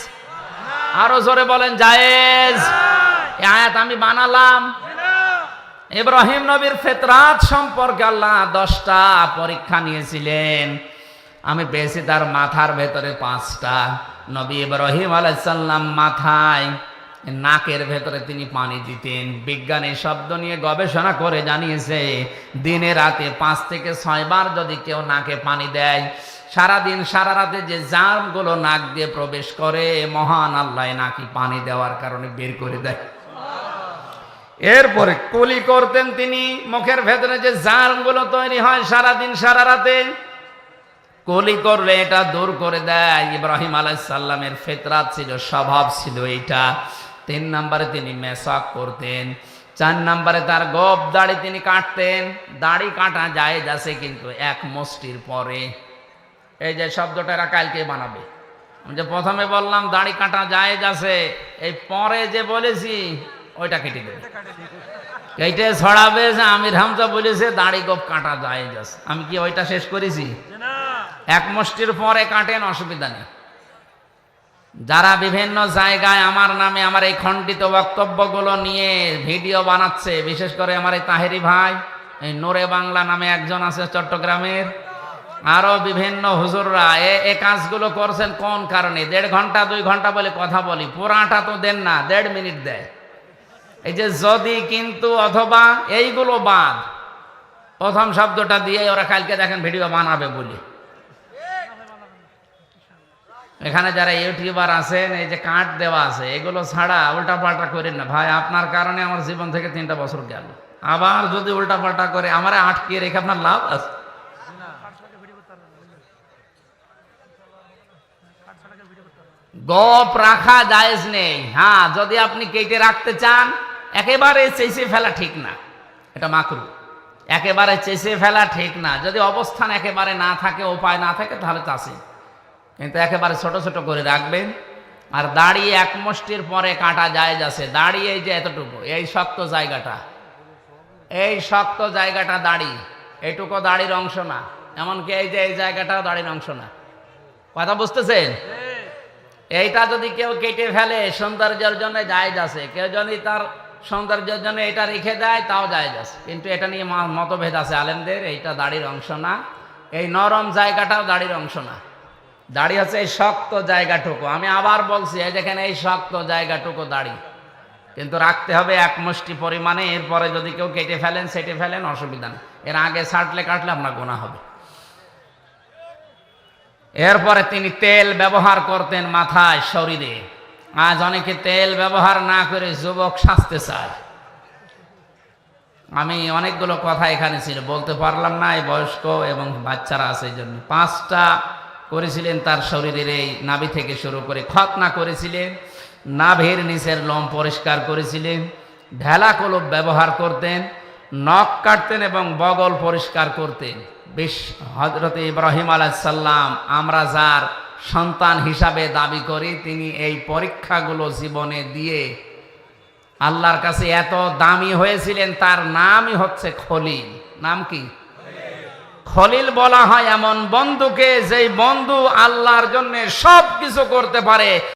আরো জোরে বলেন জায়েজ। এই আয়াত আমি বানালাম। ইব্রাহিম নবীর ফিতরাত সম্পর্কে আল্লাহ 10টা পরীক্ষা নিয়েছিলেন। আমি পেয়েছি তার মাথার ভেতরে 5টা। নবী ইব্রাহিম আলাইহিস সালাম মাথায়, নাকের ভেতরে তিনি পানি দিতেন। বিজ্ঞানী শব্দ নিয়ে গবেষণা করে জানিয়েছে, দিনে রাতে 5 থেকে 6 বার যদি কেউ নাকে পানি দেয়, সারাদিন সারা রাতে যে জার্মগুলো নাক দিয়ে প্রবেশ করে, মহান আল্লাহ নাকি পানি দেওয়ার কারণে বের করে দেয়। এরপরে কুলি করতেন তিনি, মুখের ভেতরে যে জার্মগুলো তৈরি হয় সারাদিন সারা রাতে, কুলি করলে এটা দূর করে দেয়। ইব্রাহিম আলাইহিস সালামের ফিতরাত ছিল, স্বভাব ছিল এইটা। 3 নম্বরে তিনি মেসাক করতেন। 4 নম্বরে তার গোঁফ দাড়ি তিনি কাটতেন। দাড়ি কাটা জায়েজ আছে, কিন্তু 1 মুষ্টির পরে। এই যে শব্দটা এরা কালকে বানাবে। আমি যে প্রথমে বললাম দাড়ি কাটা জায়েজ আছে, এই পরে যে বলেছি ওইটা কেটে দেবে, কেটে ছড়াবে যে আমির হামজা বলেছে দাড়ি গোঁফ কাটা জায়েজ আছে। আমি কি ওইটা শেষ করেছি? 1 মুষ্টির পরে কাটেন, অসুবিধা নেই। যারা বিভিন্ন জায়গায় আমার নামে আমার এই খণ্ডিত বক্তব্যগুলো নিয়ে ভিডিও বানাচ্ছে, বিশেষ করে আমার এই তাহেরি ভাই, এই নোরে বাংলা নামে একজন আছে চট্টগ্রামের, আরো বিভিন্ন হুজুররা এই কাজগুলো করছেন কোন কারণে? 1.5 ঘন্টা 2 ঘন্টা বলে কথা বলি, পুরাটা তো দেন না, 1.5 মিনিট দেয়। এই যে যদি, কিন্তু, অথবা, এইগুলো বাদ, প্রথম শব্দটা দিয়ে ওরা কালকে দেখেন ভিডিও বানাবে বলি। এখানে যারা ইউটিউবার আছেন, এই যে কাট দেওয়া আছে, এগুলো ছাড়া উল্টা পাল্টা করেন না ভাই। আপনার কারণে আমার জীবন থেকে 3টা বছর গেল। আবার যদি উল্টা পাল্টা করে আমারে আটকিয়ে রেখে আপনার লাভ আছে? গোপ রাখা জায়েজ নেই। হ্যাঁ, যদি আপনি কেটে রাখতে চান, একেবারে চেঁচে ফেলা ঠিক না, এটা মাকরু। একেবারে চেঁচে ফেলা ঠিক না। যদি অবস্থান একেবারে না থাকে, উপায় না থাকে, তাহলে চাষে, কিন্তু একেবারে ছোট ছোট করে রাখবেন। আর দাড়ি 1 মুষ্টির পরে কাটা জায়েজ আছে। দাড়ি এই যে এতটুকু, এই শক্ত জায়গাটা, এই শক্ত জায়গাটা দাড়ি, এইটুকু দাড়ির অংশ না। এমনকি এই যে এই জায়গাটাও দাড়ির অংশ না। কথা বুঝতেছেন? এইটা যদি কেউ কেটে ফেলে সৌন্দর্যের জন্য জায়েজ আছে। কেউ যদি তার সৌন্দর্যের জন্য এটা রেখে দেয়, তাও জায়েজ আছে। কিন্তু এটা নিয়ে মতভেদ আছে আলেমদের। এইটা দাড়ির অংশ না, এই নরম জায়গাটাও দাড়ির অংশ না। দাড়ি হচ্ছে এই শক্ত জায়গাটুকু। আমি আবার বলছি, এই দেখেন এই শক্ত জায়গাটুকু দাড়ি। কিন্তু রাখতে হবে এক মুষ্টি পরিমাণে। এরপরে যদি কেউ কেটে ফেলেন, সেটে ফেলেন, অসুবিধা নেই। এর আগে ছাড়লে কাটলে আপনার গোনা হবে। এরপরে তিনি তেল ব্যবহার করতেন মাথায়, শরীরে। আজ অনেকে তেল ব্যবহার না করে যুবক সাজতে চায়। আমি অনেকগুলো কথা এখানে ছিল, বলতে পারলাম না, এই বয়স্ক এবং বাচ্চারা আছে এই জন্য। 5টা করেছিলেন তার শরীরের, এই নাভি থেকে শুরু করে খতনা করেছিলেন, নাভির নিচের লোম পরিষ্কার করেছিলেন, ঢেলা কলব ব্যবহার করতেন, নখ কাটতেন এবং বগল পরিষ্কার করতেন। হযরত ইব্রাহিম আলাইহিস সালাম আমরা যার সন্তান হিসাবে দাবি করি, তিনি এই পরীক্ষাগুলো জীবনে দিয়ে আল্লাহর কাছে এত দামি হয়েছিলেন। তার নামই হচ্ছে খলিল। নাম কি? খলিল বলা হয় এমন বন্ধুকে, যেই বন্ধু আল্লাহর জন্য সব কিছু করতে পারে।